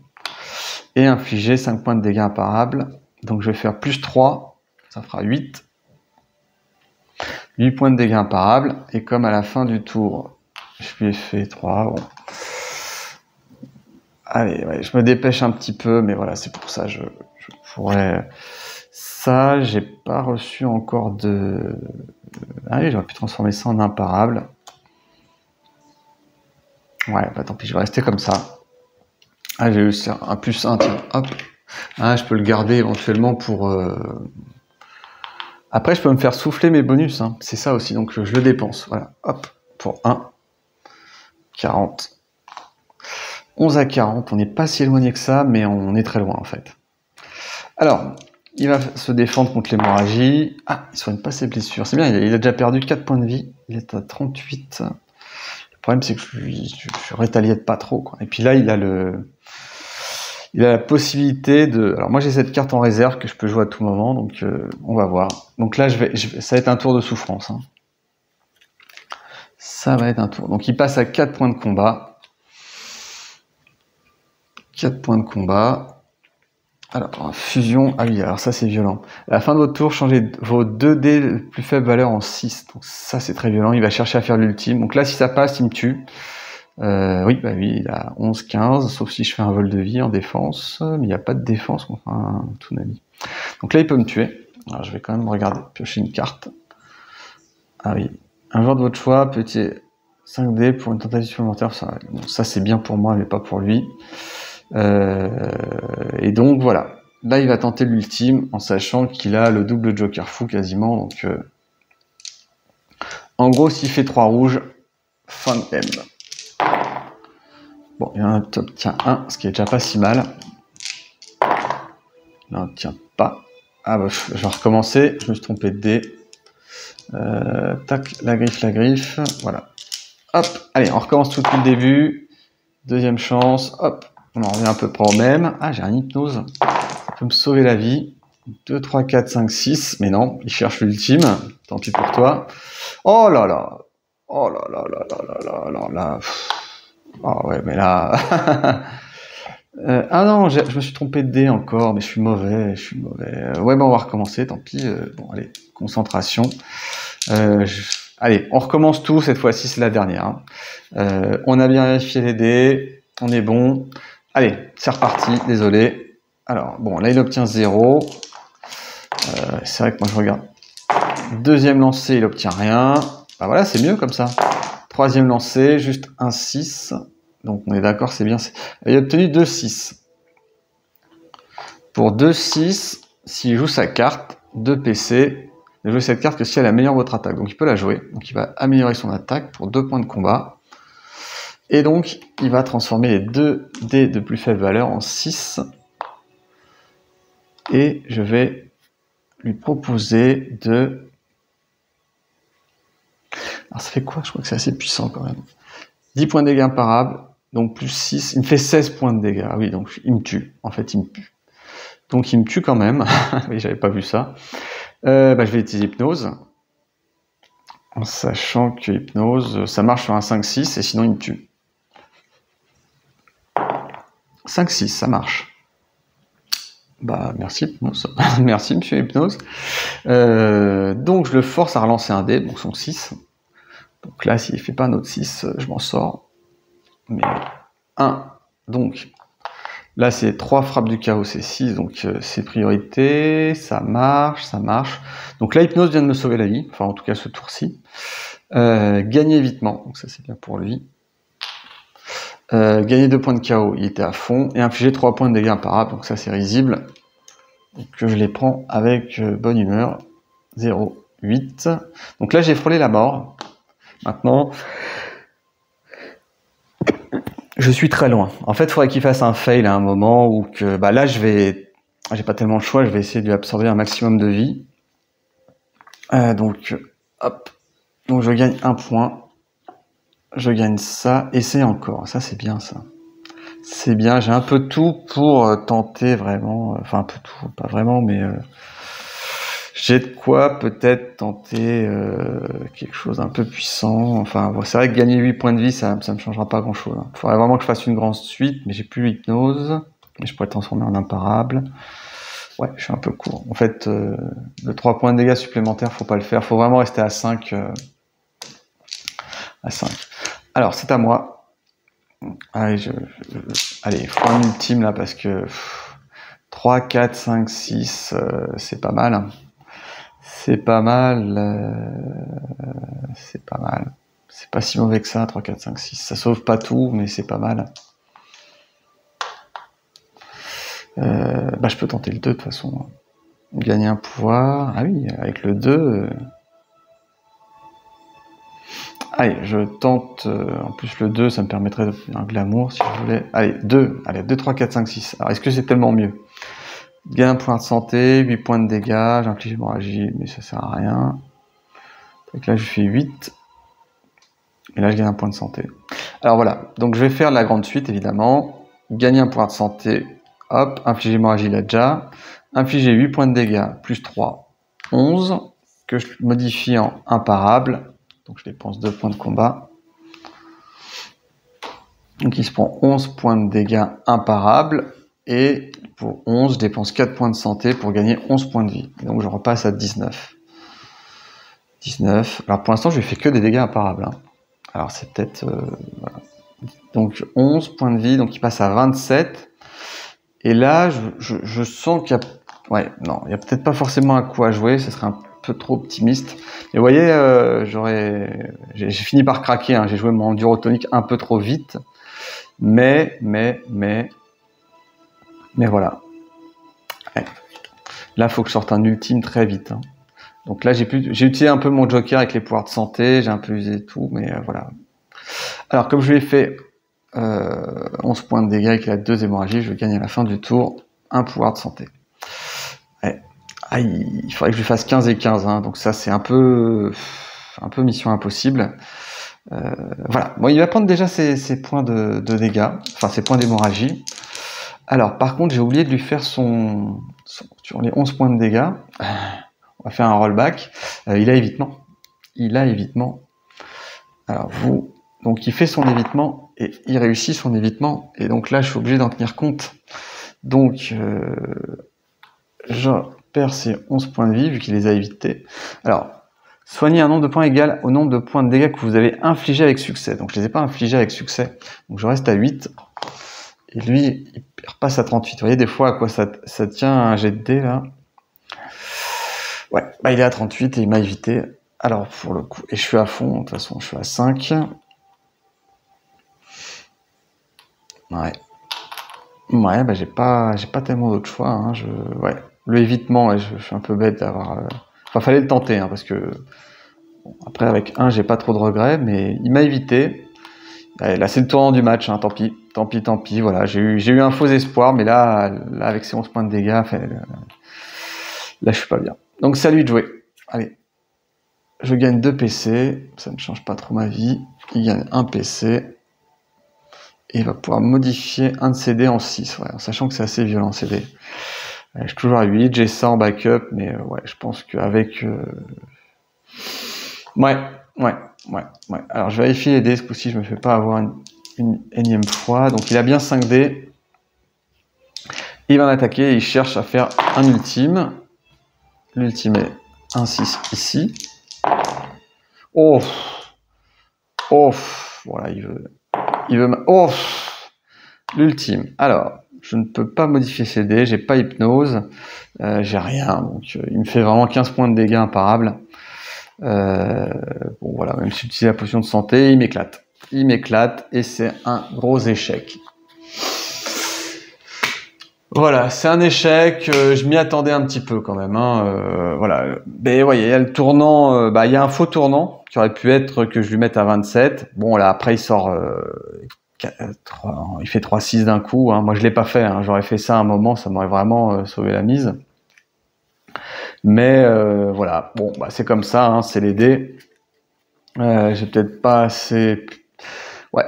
Et infliger 5 points de dégâts imparables. Donc, je vais faire plus 3, ça fera 8. 8 points de dégâts imparables. Et comme à la fin du tour, je lui ai fait 3, bon. Allez, ouais, je me dépêche un petit peu, mais voilà, c'est pour ça, je pourrais... Ça, j'ai pas reçu encore de... Allez, j'aurais pu transformer ça en imparable. Ouais, bah tant pis, je vais rester comme ça. Ah, j'ai eu un plus 1, tiens, hop. Ah, je peux le garder éventuellement pour... Après, je peux me faire souffler mes bonus, hein. C'est ça aussi, donc je le dépense. Voilà, hop, pour 1. 40. 11 à 40, on n'est pas si éloigné que ça, mais on est très loin en fait. Alors, il va se défendre contre l'hémorragie. Ah, il soigne pas ses blessures. C'est bien, il a déjà perdu 4 points de vie. Il est à 38. Le problème, c'est que je rétaliette pas trop, quoi. Et puis là, il a la possibilité de... Alors moi, j'ai cette carte en réserve que je peux jouer à tout moment, donc on va voir. Donc là, ça va être un tour de souffrance. Hein. Ça va être un tour. Donc il passe à 4 points de combat. 4 points de combat. Alors, fusion, ah oui, alors ça c'est violent. À la fin de votre tour, changez vos 2 dés de plus faible valeur en 6. Donc ça c'est très violent, il va chercher à faire l'ultime. Donc là si ça passe, il me tue. Oui, bah oui, il a 11, 15, sauf si je fais un vol de vie en défense. Mais il n'y a pas de défense contre un Toonami. Donc là il peut me tuer. Alors je vais quand même regarder, piocher une carte. Ah oui, un joueur de votre choix, petit 5 dés pour une tentative supplémentaire. Ça c'est bien pour moi mais pas pour lui. Et donc voilà, là il va tenter l'ultime en sachant qu'il a le double joker fou quasiment, donc en gros s'il fait 3 rouges, fin de M. Bon, il en obtient 1, ce qui est déjà pas si mal. Il n'en obtient pas. Ah bah je vais recommencer, je me suis trompé de dé. Tac, la griffe, voilà. Hop, allez, on recommence tout depuis le début. Deuxième chance, hop. On en revient à peu près au même. Ah, j'ai un hypnose. Ça peut me sauver la vie. 2, 3, 4, 5, 6. Mais non, il cherche l'ultime. Tant pis pour toi. Oh là là. Oh là là là là là là là là. Oh ouais, mais là... ah non, je me suis trompé de dé encore, mais je suis mauvais. Ouais, ben on va recommencer, tant pis. Bon, allez, concentration. Allez, on recommence tout. Cette fois-ci, c'est la dernière. Hein. On a bien vérifié les dés. On est bon. Allez, c'est reparti, désolé. Alors, bon, là, il obtient 0. C'est vrai que moi, je regarde. Deuxième lancé, il obtient rien. Bah voilà, c'est mieux comme ça. Troisième lancé, juste un 6. Donc, on est d'accord, c'est bien. Il a obtenu 2 6. Pour 2 6, s'il joue sa carte, 2 PC, il va jouer cette carte que si elle améliore votre attaque. Donc, il peut la jouer. Donc, il va améliorer son attaque pour 2 points de combat. Et donc, il va transformer les 2 dés de plus faible valeur en 6. Et je vais lui proposer de... Alors ça fait quoi? Je crois que c'est assez puissant quand même. 10 points de dégâts imparables, donc plus 6. Il me fait 16 points de dégâts. Ah oui, donc il me tue. En fait, il me tue. Donc il me tue quand même. Oui, j'avais pas vu ça. Je vais utiliser hypnose. En sachant que hypnose, ça marche sur un 5-6 et sinon il me tue. 5-6, ça marche. Bah merci hypnose. Merci monsieur hypnose. Donc je le force à relancer un dé, donc son 6. Donc là, s'il fait pas un autre 6, je m'en sors. Mais 1. Donc là, c'est 3 frappes du chaos, c'est 6, donc c'est priorité, ça marche, ça marche. Donc là, hypnose vient de me sauver la vie, enfin en tout cas ce tour-ci. Gagner évitement, donc ça c'est bien pour lui. Gagner 2 points de chaos, il était à fond, et infliger 3 points de dégâts imparables, donc ça c'est risible. Donc je les prends avec bonne humeur. 0, 8. Donc là j'ai frôlé la mort. Maintenant, je suis très loin. En fait, il faudrait qu'il fasse un fail à un moment où que, bah là, j'ai pas tellement le choix, je vais essayer de lui absorber un maximum de vie. Donc, hop. Donc, je gagne 1 point. Je gagne ça, et c'est encore. Ça, c'est bien, ça. C'est bien, j'ai un peu tout pour tenter vraiment, enfin un peu tout, pas vraiment, mais j'ai de quoi peut-être tenter quelque chose d'un peu puissant. Enfin, bon, c'est vrai que gagner 8 points de vie, ça me changera pas grand-chose. Il faudrait vraiment que je fasse une grande suite, mais j'ai plus l'hypnose, mais je pourrais le transformer en imparable. Ouais, je suis un peu court. En fait, le 3 points de dégâts supplémentaires, faut pas le faire. Faut vraiment rester à 5. À 5. Alors, c'est à moi. Allez, allez, il faut un ultime là parce que 3, 4, 5, 6, c'est pas mal. C'est pas mal. C'est pas mal. C'est pas si mauvais que ça, 3, 4, 5, 6. Ça sauve pas tout, mais c'est pas mal. Je peux tenter le 2 de toute façon. Gagner un pouvoir. Ah oui, avec le 2... Allez, je tente, en plus le 2, ça me permettrait d'obtenir un glamour si je voulais. Allez, 2, 3, 4, 5, 6. Alors, est-ce que c'est tellement mieux? Gain un point de santé, 8 points de dégâts, j'inflige hémorragie, mais ça sert à rien. Donc là, je fais 8. Et là, je gagne un point de santé. Alors voilà, donc je vais faire la grande suite, évidemment. Gagner un point de santé, hop, infliger hémorragie, là déjà. Infliger 8 points de dégâts, plus 3, 11, que je modifie en imparable. Donc je dépense 2 points de combat. Donc il se prend 11 points de dégâts imparables. Et pour 11, je dépense 4 points de santé pour gagner 11 points de vie. Et donc je repasse à 19. 19. Alors pour l'instant, je lui fais que des dégâts imparables. Alors c'est peut-être... voilà. Donc 11 points de vie, donc il passe à 27. Et là, je sens qu'il y a... Ouais, non, il n'y a peut-être pas forcément un coup à jouer, ce serait un peu trop optimiste. Et vous voyez, j'ai fini par craquer, j'ai joué mon enduro tonique un peu trop vite. Mais voilà. Ouais. Là, il faut que je sorte un ultime très vite. Donc là, j'ai utilisé un peu mon joker avec les pouvoirs de santé, j'ai un peu usé tout, mais voilà. Alors, comme je lui ai fait 11 points de dégâts avec la 2 hémorragies, je gagne à la fin du tour un pouvoir de santé. Ouais. Ah, il faudrait que je lui fasse 15 et 15, donc ça c'est un peu mission impossible. Voilà, bon, il va prendre déjà ses points de dégâts, enfin ses points d'hémorragie. Alors par contre j'ai oublié de lui faire sur les 11 points de dégâts, on va faire un rollback. Il a évitement. Alors donc il fait son évitement et il réussit son évitement, et donc là je suis obligé d'en tenir compte. Donc je perds ses 11 points de vie vu qu'il les a évités. Alors, soigner un nombre de points égal au nombre de points de dégâts que vous avez infligés avec succès. Donc je les ai pas infligés avec succès. Donc je reste à 8. Et lui, il repasse à 38. Vous voyez des fois à quoi ça tient un jet de dés là. Ouais, il est à 38 et il m'a évité. Alors pour le coup, et je suis à fond, de toute façon je suis à 5. Ouais, j'ai pas tellement d'autres choix. Le évitement, je suis un peu bête d'avoir. Enfin, fallait le tenter, parce que après avec 1, j'ai pas trop de regrets, mais il m'a évité. Allez, là, c'est le tournant du match, hein, tant pis. Tant pis, tant pis. Voilà, j'ai eu un faux espoir, mais là avec ces 11 points de dégâts, enfin, là, je suis pas bien. Donc, c'est à lui de jouer. Allez. Je gagne 2 PC. Ça ne change pas trop ma vie. Il gagne 1 PC. Et il va pouvoir modifier un de ses dés en 6, ouais, en sachant que c'est assez violent ces dés. Je suis toujours à 8, j'ai ça en backup, mais ouais, je pense qu'avec... Ouais. Alors je vérifie les dés, ce coup-ci je me fais pas avoir une énième fois. Donc il a bien 5 dés. Il va m'attaquer et il cherche à faire un ultime. L'ultime est un 6 ici. Oh, voilà, il veut oh, l'ultime. Alors, je ne peux pas modifier ces dés, j'ai pas hypnose, j'ai rien, donc il me fait vraiment 15 points de dégâts imparables. Bon voilà, même si j'utilise la potion de santé, il m'éclate. Il m'éclate et c'est un gros échec. Voilà, c'est un échec, je m'y attendais un petit peu quand même. Hein, voilà, mais vous voyez, il y a le tournant, il y a un faux tournant qui aurait pu être que je lui mette à 27. Bon là, après il sort... il fait 3-6 d'un coup, hein. Moi je l'ai pas fait, hein. J'aurais fait ça à un moment, ça m'aurait vraiment sauvé la mise. Mais voilà, bon, c'est comme ça, hein, c'est les dés. J'ai peut-être pas assez... Ouais,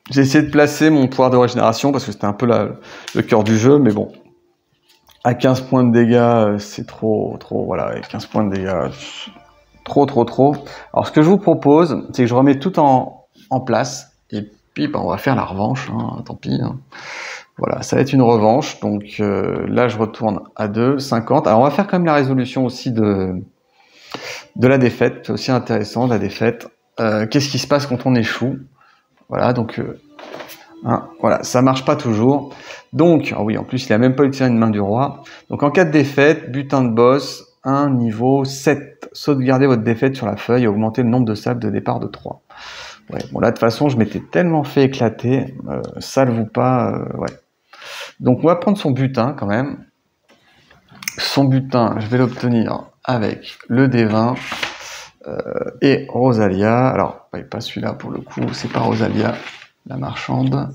j'ai essayé de placer mon pouvoir de régénération parce que c'était un peu le cœur du jeu, mais bon. À 15 points de dégâts, c'est trop, voilà, 15 points de dégâts, trop. Alors ce que je vous propose, c'est que je remets tout en place, et puis on va faire la revanche, hein, tant pis. Hein. Voilà, ça va être une revanche, donc là je retourne à 2, 50. Alors on va faire quand même la résolution aussi de la défaite, c'est aussi intéressant, la défaite. Qu'est-ce qui se passe quand on échoue? Voilà, donc voilà, ça marche pas toujours. Donc, oui, en plus il a même pas utilisé une main du roi. Donc en cas de défaite, butin de boss, 1 niveau 7. Sauvegardez votre défaite sur la feuille et augmentez le nombre de sables de départ de 3. Ouais, bon là de toute façon je m'étais tellement fait éclater, salve ou pas, ouais. Donc on va prendre son butin quand même. Son butin, je vais l'obtenir avec le D20 et Rosalia. Alors, pas celui-là pour le coup, c'est pas Rosalia, la marchande.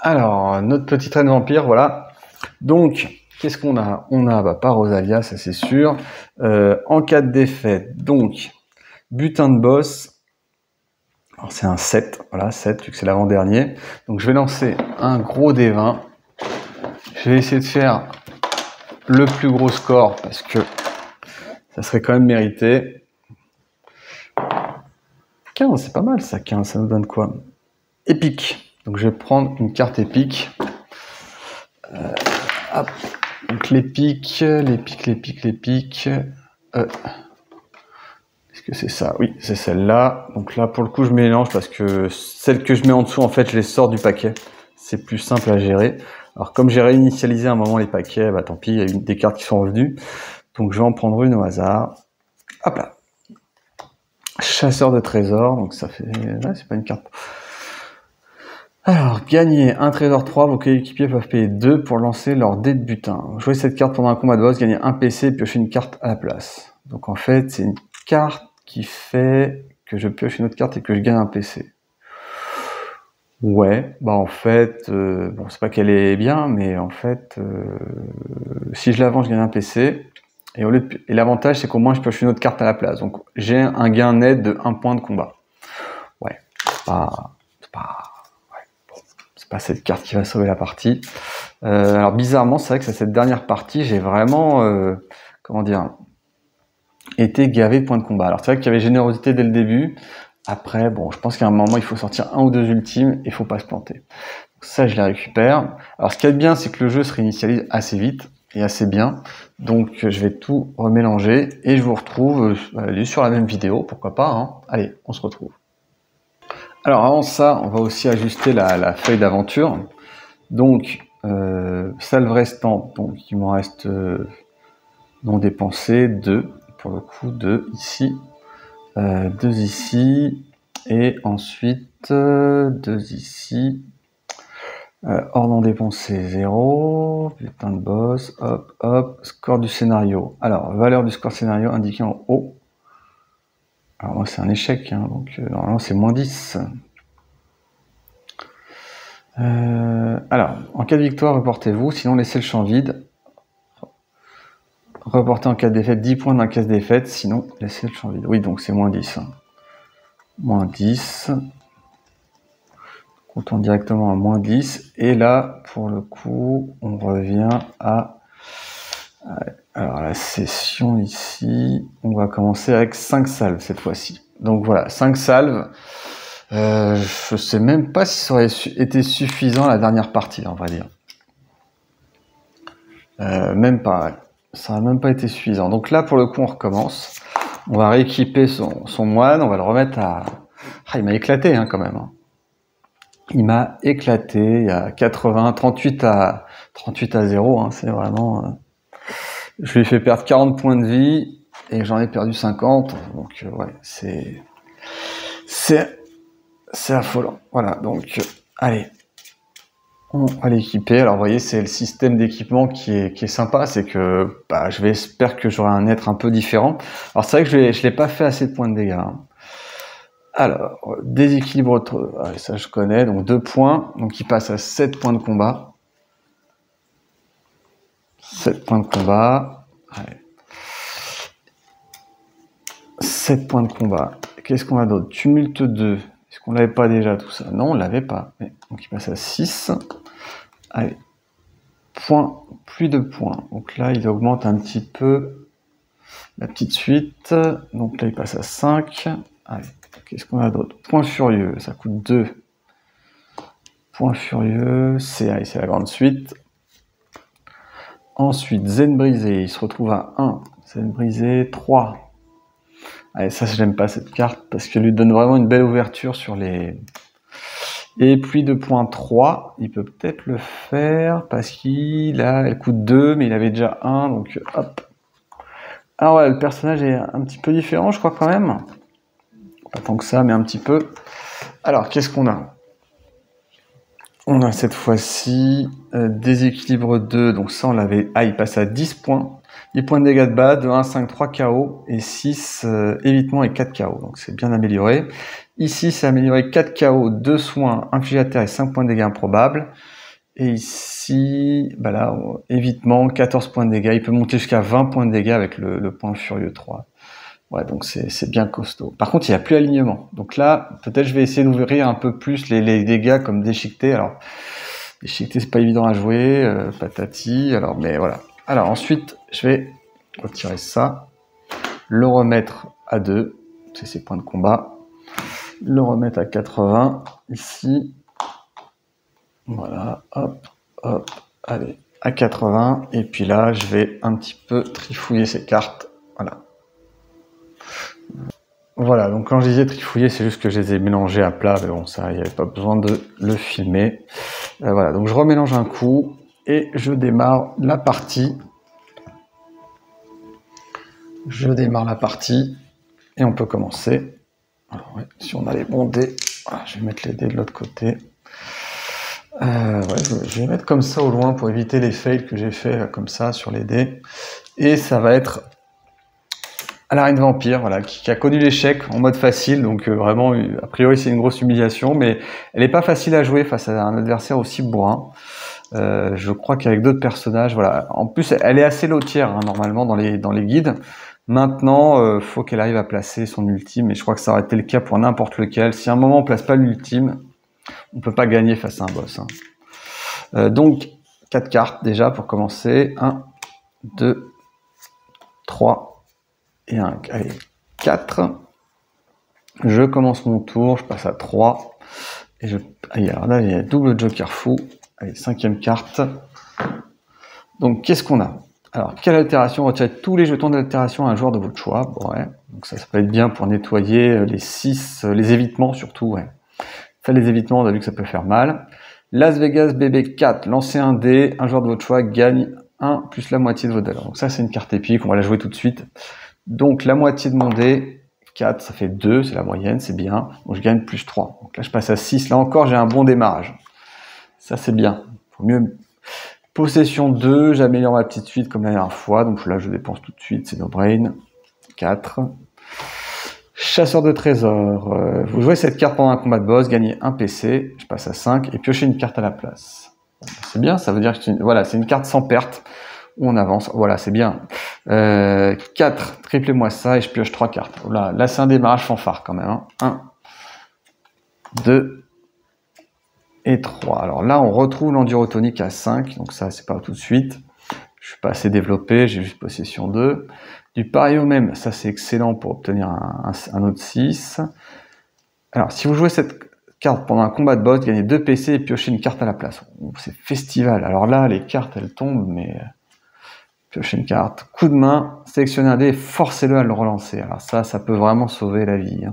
Alors, notre petite reine vampire, voilà. Donc, qu'est-ce qu'on a? On a pas Rosalia, ça c'est sûr. En cas de défaite, donc, butin de boss. Alors c'est un 7, voilà, 7, vu que c'est l'avant-dernier. Donc je vais lancer un gros D20. Je vais essayer de faire le plus gros score, parce que ça serait quand même mérité. 15, c'est pas mal ça, 15, ça nous donne quoi? Épique. Donc je vais prendre une carte épique. Hop. Donc l'épique. Est-ce que c'est ça? Oui, c'est celle-là. Donc là, pour le coup, je mélange parce que celles que je mets en dessous, en fait, je les sors du paquet. C'est plus simple à gérer. Alors, comme j'ai réinitialisé à un moment les paquets, tant pis, il y a des cartes qui sont revenues. Donc, je vais en prendre une au hasard. Hop là. Chasseur de trésors. Donc, ça fait... Ouais, c'est pas une carte. Alors, gagner un trésor 3, vos coéquipiers peuvent payer 2 pour lancer leur dé de butin. Jouez cette carte pendant un combat de boss, gagnez un PC et piochez une carte à la place. Donc, en fait, c'est une carte qui fait que je pioche une autre carte et que je gagne un PC. Ouais, en fait, bon, c'est pas qu'elle est bien, mais en fait, si je la vends, je gagne un PC. Et l'avantage, c'est qu'au moins, je pioche une autre carte à la place. Donc, j'ai un gain net de 1 point de combat. Ouais, c'est pas cette carte qui va sauver la partie. Alors, bizarrement, c'est vrai que c'est cette dernière partie, j'ai vraiment, comment dire, été gavé de points de combat. Alors c'est vrai qu'il y avait générosité dès le début. Après, bon, je pense qu'à un moment, il faut sortir 1 ou 2 ultimes et il faut pas se planter. Donc ça, je les récupère. Alors ce qui est bien, c'est que le jeu se réinitialise assez vite et assez bien. Donc je vais tout remélanger et je vous retrouve sur la même vidéo, pourquoi pas. Hein. Allez, on se retrouve. Alors avant ça, on va aussi ajuster la feuille d'aventure. Donc, salve restante, donc il m'en reste non dépensé 2. Pour le coup, 2 ici, 2 ici, et ensuite 2 ici, hors non dépensé 0, putain de boss, hop, score du scénario. Alors, valeur du score scénario indiquée en haut. Alors moi c'est un échec, hein, donc normalement c'est moins 10. Alors, en cas de victoire, reportez-vous, sinon laissez le champ vide. Reportez en cas de défaite 10 points dans la case défaite, sinon laissez le champ vide. Oui, donc c'est moins 10. Hein. Moins 10. On tourne directement à moins 10. Et là, pour le coup, on revient à... Alors, la session ici, on va commencer avec 5 salves cette fois-ci. Donc voilà, 5 salves. Je sais même pas si ça aurait été suffisant la dernière partie, on va dire. Même pas, ouais. Ça n'a même pas été suffisant. Donc là, pour le coup, on recommence. On va rééquiper son moine, on va le remettre à... Ah, il m'a éclaté, hein, quand même. Hein. Il m'a éclaté, il y a 80, 38 à 0, hein, c'est vraiment... Je lui ai fait perdre 40 points de vie, et j'en ai perdu 50, donc ouais, c'est affolant. Voilà, donc, allez. On va l'équiper. Alors, vous voyez, c'est le système d'équipement qui est sympa. C'est que j'espère que j'aurai un être un peu différent. Alors, c'est vrai que je l'ai pas fait assez de points de dégâts. Hein. Alors, déséquilibre, ça je connais. Donc, 2 points. Donc, il passe à 7 points de combat. 7 points de combat. Allez. 7 points de combat. Qu'est-ce qu'on a d'autre? Tumulte 2. Est-ce qu'on l'avait pas déjà tout ça? Non, on l'avait pas. Donc, il passe à 6. Allez. Plus de points. Donc là, il augmente un petit peu la petite suite. Donc là, il passe à 5. Allez, qu'est-ce qu'on a d'autre? Point furieux, ça coûte 2. Point furieux, c'est la grande suite. Ensuite, zen brisé, il se retrouve à 1. Zen brisé, 3. Allez, ça, j'aime pas cette carte parce qu'elle lui donne vraiment une belle ouverture sur les... Et pluie de points 3, il peut peut-être le faire parce elle coûte 2, mais il avait déjà 1, donc hop. Alors ouais, le personnage est un petit peu différent, je crois quand même. Pas tant que ça, mais un petit peu. Alors, qu'est-ce qu'on a? On a cette fois-ci déséquilibre 2, donc ça on l'avait... Ah, il passe à 10 points. 10 points de dégâts de bas, 2, 1, 5, 3 KO, et 6 évitement et 4 KO, donc c'est bien amélioré. Ici, c'est amélioré 4 KO, 2 soins infligés à terre et 5 points de dégâts improbables. Et ici, là, évitement, 14 points de dégâts. Il peut monter jusqu'à 20 points de dégâts avec le point furieux 3. Ouais, donc c'est bien costaud. Par contre, il n'y a plus alignement. Donc là, peut-être je vais essayer d'ouvrir un peu plus les dégâts comme déchiqueté. Alors, déchiqueté, c'est pas évident à jouer. Patati, alors, mais voilà. Alors ensuite, je vais retirer ça. Le remettre à 2. C'est ses points de combat. Le remettre à 80 ici. Voilà, hop, hop, allez, à 80. Et puis là, je vais un petit peu trifouiller ces cartes. Voilà. Voilà, donc quand je disais trifouiller, c'est juste que je les ai mélangées à plat. Mais bon, ça, il n'y avait pas besoin de le filmer. Voilà, donc je remélange un coup et je démarre la partie. Je démarre la partie et on peut commencer. Alors, ouais, si on a les bons dés, voilà, je vais mettre les dés de l'autre côté. Je vais mettre comme ça au loin pour éviter les fails que j'ai fait comme ça sur les dés. Et ça va être à la Reine Vampire, voilà, qui a connu l'échec en mode facile. Donc vraiment, a priori, c'est une grosse humiliation, mais elle n'est pas facile à jouer face à un adversaire aussi bourrin. Je crois qu'avec d'autres personnages, voilà. En plus, elle est assez lotière hein, normalement dans les guides. Maintenant, faut qu'elle arrive à placer son ultime, et je crois que ça aurait été le cas pour n'importe lequel. Si à un moment on place pas l'ultime, on peut pas gagner face à un boss. Hein. Donc, 4 cartes déjà pour commencer. 1, 2, 3 et 1. Allez, 4. Je commence mon tour, je passe à 3. Et alors là, il y a double joker fou. Allez, 5e carte. Donc, qu'est-ce qu'on a? Alors, quelle altération? Retirez tous les jetons d'altération à un joueur de votre choix. Bon, ouais. Donc ça peut être bien pour nettoyer les 6, les évitements surtout, ouais. Ça, les évitements, on a vu que ça peut faire mal. Las Vegas BB4, lancez un dé, un joueur de votre choix gagne 1 plus la moitié de votre dé. Donc ça, c'est une carte épique, on va la jouer tout de suite. Donc la moitié de mon dé, 4, ça fait 2, c'est la moyenne, c'est bien. Donc je gagne plus 3. Donc là, je passe à 6. Là encore, j'ai un bon démarrage. Ça, c'est bien. Faut mieux... Possession 2, j'améliore ma petite suite comme la dernière fois. Donc là, je dépense tout de suite, c'est no brain. 4. Chasseur de trésors. Vous jouez cette carte pendant un combat de boss, gagnez un PC, je passe à 5, et piochez une carte à la place. C'est bien, ça veut dire que voilà, c'est une carte sans perte, où on avance, voilà, c'est bien. 4, triplez-moi ça, et je pioche 3 cartes. Là c'est un démarrage fanfare quand même. 1, 2 et 3. Alors là, on retrouve l'endurotonique à 5, donc ça, c'est pas tout de suite. Je suis pas assez développé, j'ai juste possession 2. Du pareil au même, ça c'est excellent pour obtenir un autre 6. Alors, si vous jouez cette carte pendant un combat de boss, gagnez 2 PC et piochez une carte à la place. C'est festival. Alors là, les cartes, elles tombent, mais... Piochez une carte. Coup de main, sélectionnez un dé et forcez-le à le relancer. Alors ça peut vraiment sauver la vie.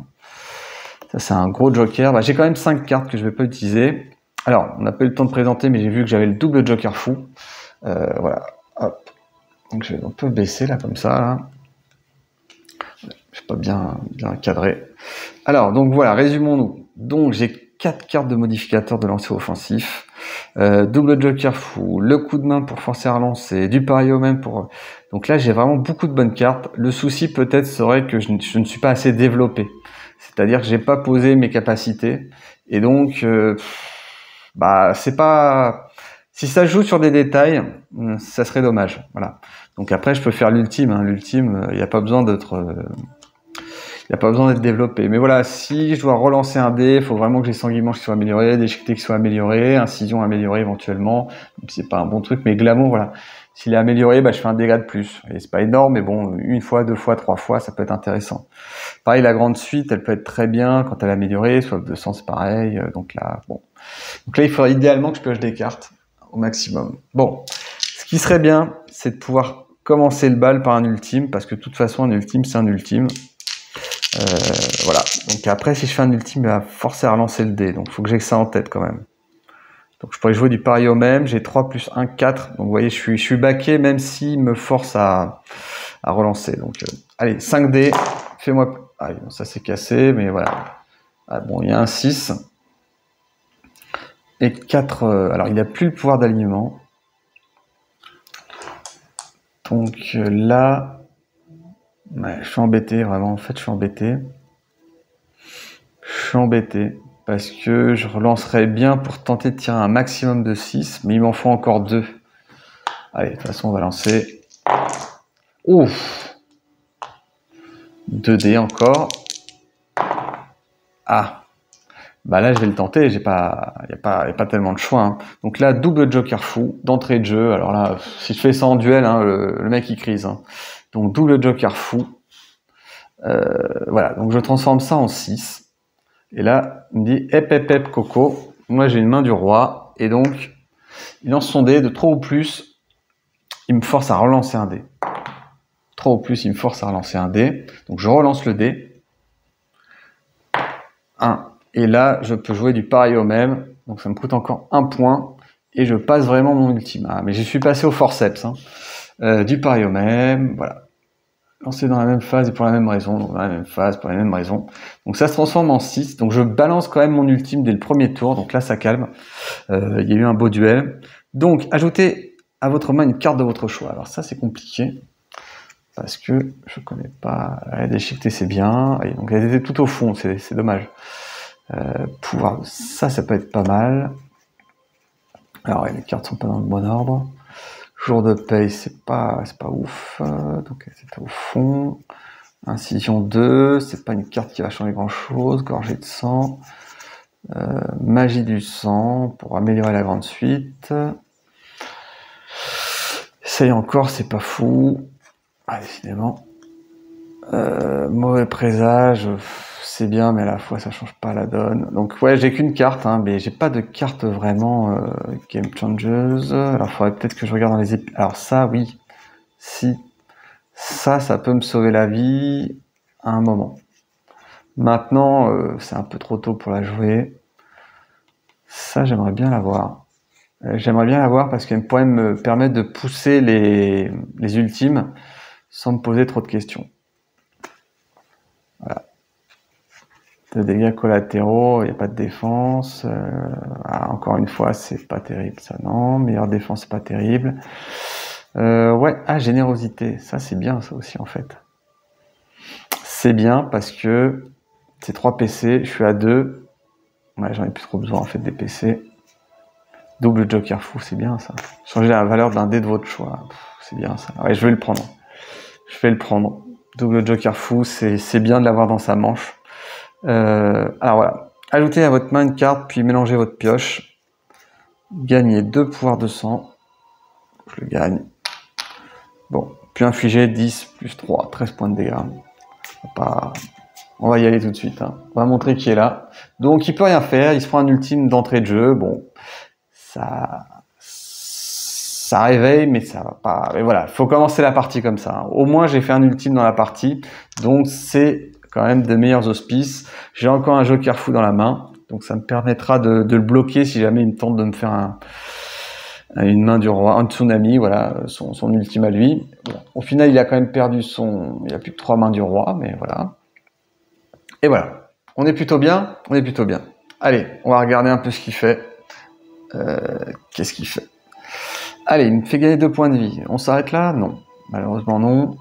Ça, c'est un gros joker. J'ai quand même 5 cartes que je vais pas utiliser. Alors, on n'a pas eu le temps de présenter, mais j'ai vu que j'avais le double joker fou. Voilà. Hop. Donc, je vais un peu baisser, là, comme ça. Là. Je suis pas bien cadré. Alors, donc voilà, résumons-nous. Donc, j'ai 4 cartes de modificateur de lancer offensif. Double joker fou, le coup de main pour forcer à relancer, du pareil au même pour... Donc là, j'ai vraiment beaucoup de bonnes cartes. Le souci, peut-être, serait que je ne suis pas assez développé. C'est-à-dire que j'ai pas posé mes capacités. Et donc, c'est pas... Si ça joue sur des détails, ça serait dommage. Voilà. Donc après, je peux faire l'ultime. L'ultime, il n'y a pas besoin d'être... Il n'y a pas besoin d'être développé. Mais voilà, si je dois relancer un dé, il faut vraiment que j'ai sanguimanche qui soit amélioré, déchiqueté qui soit amélioré, incision améliorée éventuellement. Donc c'est pas un bon truc, mais glamour, voilà. S'il est amélioré, je fais un dégât de plus. Et c'est pas énorme, mais bon, 1 fois, 2 fois, 3 fois, ça peut être intéressant. Pareil, la grande suite, elle peut être très bien quand elle est améliorée, soit 200, c'est pareil. Donc là, il faudrait idéalement que je pioche des cartes au maximum. Bon, ce qui serait bien, c'est de pouvoir commencer le bal par un ultime, parce que de toute façon, un ultime, c'est un ultime. Voilà. Donc après, si je fais un ultime, il va forcer à relancer le dé. Donc il faut que j'ai ça en tête quand même. Donc je pourrais jouer du pareil au même. J'ai 3 plus 1, 4. Donc vous voyez, je suis baqué même s'il me force à relancer. Donc allez, 5 dés. Fais-moi... Ah, bon, ça c'est cassé, mais voilà. Ah, bon, il y a un 6. Et 4... alors il n'a plus le pouvoir d'alignement. Donc là... Ouais, je suis embêté, vraiment. En fait, je suis embêté. Je suis embêté parce que je relancerais bien pour tenter de tirer un maximum de 6, mais il m'en faut encore 2. Allez, de toute façon, on va lancer. Ouf! 2 dés encore. Ah! Là, je vais le tenter, il n'y a pas tellement de choix. Hein. Donc là, double joker fou, d'entrée de jeu. Alors là, si je fais ça en duel, le mec, il crise. Hein. Donc double joker fou. Voilà, donc je transforme ça en 6. Et là, il me dit hep coco. Moi, j'ai une main du roi. Et donc, il lance son dé de trop ou plus. Il me force à relancer un dé. Trop ou plus, il me force à relancer un dé. Donc, je relance le dé. 1. Et là, je peux jouer du pareil au même. Donc, ça me coûte encore 1 point. Et je passe vraiment mon ultime. Ah, mais je suis passé au forceps. Hein. Du pareil au même. Voilà. Lancer dans la même phase et pour la même raison, donc dans la même phase pour la même raison. Donc ça se transforme en 6, donc je balance quand même mon ultime dès le premier tour, donc là ça calme. Il y a eu un beau duel. Donc ajoutez à votre main une carte de votre choix. Alors ça c'est compliqué, parce que je connais pas... La déchiquetée c'est bien, et donc elle était tout au fond, c'est dommage. Pouvoir, ça peut être pas mal. Alors les cartes sont pas dans le bon ordre. Jour de paye, c'est pas ouf. Donc c'est au fond. Incision 2, c'est pas une carte qui va changer grand chose. Gorgée de sang. Magie du sang pour améliorer la grande suite. Essaye encore, c'est pas fou. Ah, décidément. Mauvais présage, c'est bien, mais à la fois ça change pas la donne. Donc ouais, j'ai qu'une carte, mais j'ai pas de carte vraiment Game Changers. Alors faudrait peut-être que je regarde dans les Alors ça, oui. Si. Ça peut me sauver la vie à un moment. Maintenant, c'est un peu trop tôt pour la jouer. Ça, j'aimerais bien l'avoir. J'aimerais bien l'avoir parce qu'elle pourrait me permettre de pousser les ultimes sans me poser trop de questions. Voilà. De dégâts collatéraux, il n'y a pas de défense. Encore une fois, c'est pas terrible ça, non. Meilleure défense, c'est pas terrible. Ouais, générosité. Ça, c'est bien ça aussi en fait. c'est bien parce que c'est 3 PC, je suis à 2. Ouais, j'en ai plus trop besoin en fait des PC. Double joker fou, c'est bien ça. Changer la valeur d'un dé de votre choix. C'est bien ça. Ouais, je vais le prendre. Je vais le prendre. Double joker fou, c'est bien de l'avoir dans sa manche. Alors voilà. Ajoutez à votre main une carte, puis mélangez votre pioche. Gagnez 2 pouvoirs de sang. Je le gagne. Bon. Puis infliger 10 plus 3, 13 points de dégâts. On va y aller tout de suite. Hein. On va montrer qui est là. Donc il peut rien faire. Il se prend un ultime d'entrée de jeu. Bon. Ça réveille, mais ça va pas. Mais voilà, faut commencer la partie comme ça. Au moins, j'ai fait un ultime dans la partie, donc c'est quand même de meilleurs auspices. J'ai encore un joker fou dans la main, donc ça me permettra de le bloquer si jamais il me tente de me faire une main du roi, un tsunami, voilà, son ultime à lui. Bon. Au final, il a quand même perdu il a plus que 3 mains du roi, mais voilà. Et voilà, on est plutôt bien, Allez, on va regarder un peu ce qu'il fait. Qu'est-ce qu'il fait? Allez, il me fait gagner 2 points de vie. On s'arrête là? Non. Malheureusement, non.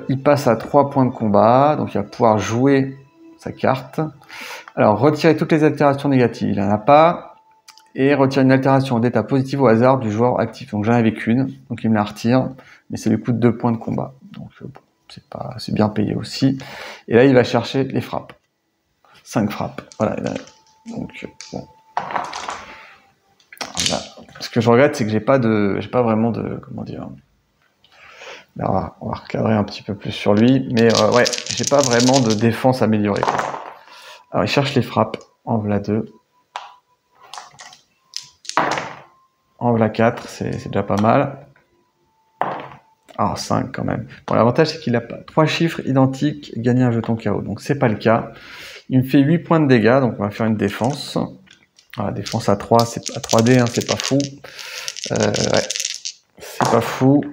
Il passe à 3 points de combat, donc il va pouvoir jouer sa carte. Alors, retirer toutes les altérations négatives. Il n'en a pas. Et retirer une altération d'état positif au hasard du joueur actif. Donc, j'en avais qu'une. Donc, il me la retire. Mais ça lui coûte 2 points de combat. Donc, bon, c'est bien payé aussi. Et là, il va chercher les frappes. 5 frappes. Voilà. Donc, bon. Voilà. Ce que je regrette, c'est que j'ai pas vraiment de, comment dire. Là, on va recadrer un petit peu plus sur lui, mais ouais, j'ai pas vraiment de défense améliorée. Quoi. Alors, il cherche les frappes. En voilà 2. En voilà 4, c'est déjà pas mal. Ah, 5 quand même. Bon, l'avantage, c'est qu'il a pas 3 chiffres identiques, gagner un jeton KO. Donc, c'est pas le cas. Il me fait 8 points de dégâts, donc on va faire une défense. Voilà, défense à 3, c'est à 3D, hein, c'est pas fou. Ouais, c'est pas fou.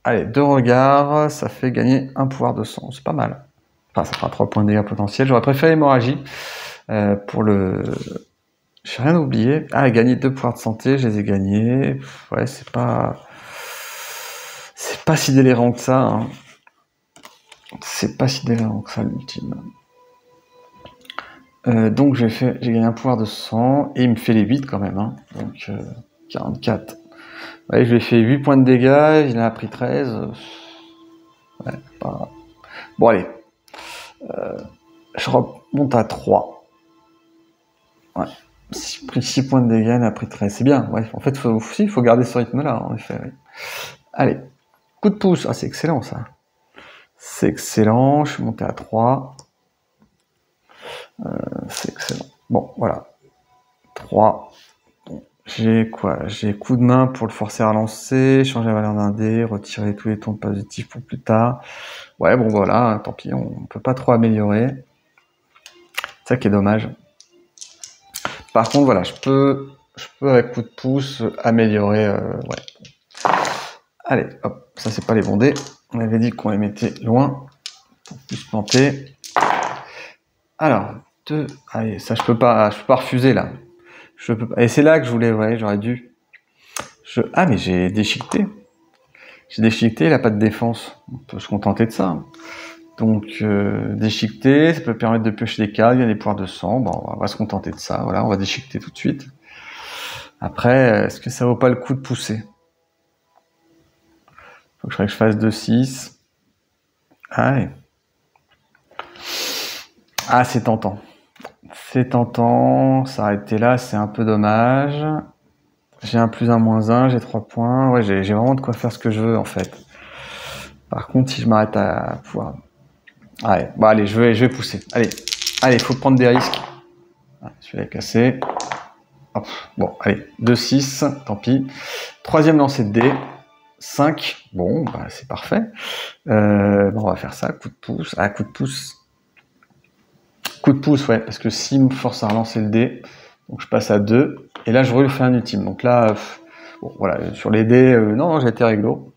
Allez, 2 regards, ça fait gagner 1 pouvoir de sang, c'est pas mal. Enfin, ça fera 3 points de dégâts potentiels. J'aurais préféré hémorragie pour le... J'ai rien oublié. Ah, gagner 2 pouvoirs de santé, je les ai gagnés. Ouais, c'est pas si délirant que ça. Hein. C'est pas si délirant que ça, l'ultime. Donc j'ai gagné 1 pouvoir de sang et il me fait les 8 quand même, hein. Donc 44. Ouais, je lui ai fait 8 points de dégâts, il en a pris 13. Ouais, pas... Bon allez. Je remonte à 3. Ouais. J'ai pris 6 points de dégâts, il en a pris 13. C'est bien, ouais. En fait, il faut garder ce rythme-là, en effet. Oui. Allez. Coup de pouce. Ah, c'est excellent ça. C'est excellent, je suis monté à 3. C'est excellent. Bon, voilà. 3. J'ai quoi? J'ai coup de main pour le forcer à lancer, changer la valeur d'un dé, retirer tous les tons positifs pour plus tard. Ouais, bon voilà, tant pis, on peut pas trop améliorer. C'est ça qui est dommage. Par contre, voilà, je peux avec coup de pouce améliorer. Ouais. Allez, hop, ça c'est pas les bons dés. On avait dit qu'on les mettait loin pour plus planter. Alors, 2. Allez, ça je peux pas refuser là. Je peux pas. Et c'est là que je voulais, ouais, j'aurais dû. Ah, mais j'ai déchiqueté. J'ai déchiqueté, il n'a pas de défense. On peut se contenter de ça. Donc, déchiqueter, ça peut permettre de piocher des cartes, il y a des pouvoirs de sang. Bon, on va se contenter de ça. Voilà, on va déchiqueter tout de suite. Après, est-ce que ça vaut pas le coup de pousser? Faut que je fasse 2-6. Allez. Ah, c'est tentant. C'est tentant. S'arrêter là, c'est un peu dommage. J'ai un plus 1, moins 1, j'ai 3 points. Ouais, j'ai vraiment de quoi faire ce que je veux, en fait. Par contre, si je m'arrête à pouvoir... Allez, bon, allez, je vais pousser. Allez, il faut prendre des risques. Celui-là est cassé. Hop. Bon, allez, 2-6, tant pis. 3e lancer de dés. 5. Bon, bah, c'est parfait. Bon, on va faire ça, coup de pouce. Ah, coup de pouce. Coup de pouce, ouais, parce que s'il me force à relancer le dé, donc je passe à 2. Et là, je refais un ultime. Donc là, bon, voilà, sur les dés, non, j'ai été réglo.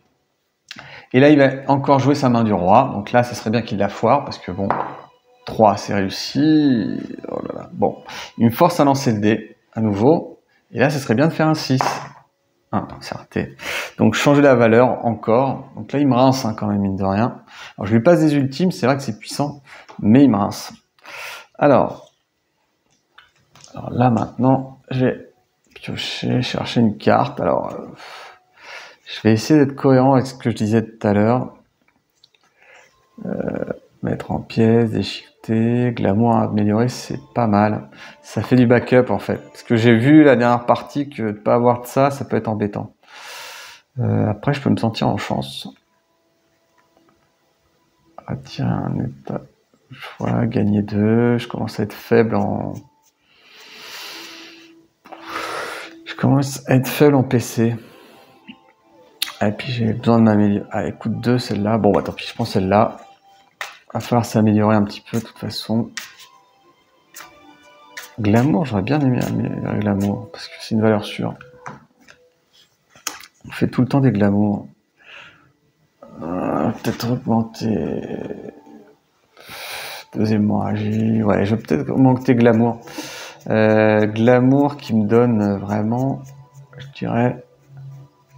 Et là, il va encore jouer sa main du roi. Donc là, ça serait bien qu'il la foire, parce que bon, 3, c'est réussi. Oh là là. Bon, il me force à lancer le dé, à nouveau. Et là, ça serait bien de faire un 6. Ah, c'est raté. Donc changer la valeur encore. Donc là il me rince hein, quand même mine de rien. Alors je lui passe des ultimes, c'est vrai que c'est puissant, mais il me rince. Alors là maintenant, je vais piocher, chercher une carte. Alors je vais essayer d'être cohérent avec ce que je disais tout à l'heure. Mettre en pièces, déchiqueter, glamour amélioré, c'est pas mal. Ça fait du backup en fait. Parce que j'ai vu la dernière partie que de pas avoir de ça, ça peut être embêtant. Après, je peux me sentir en chance. Attirer un état. Voilà, gagner 2. Je commence à être faible en. Je commence à être faible en PC. Et puis j'ai besoin de m'améliorer. Ah, écoute 2, celle-là. Bon, bah tant pis, je prends celle-là. Va falloir s'améliorer un petit peu de toute façon. Glamour, j'aurais bien aimé améliorer glamour, parce que c'est une valeur sûre. On fait tout le temps des glamours. Peut-être augmenter. Deuxième hémorragie. Ouais, je vais peut-être augmenter glamour. Glamour qui me donne vraiment, je dirais,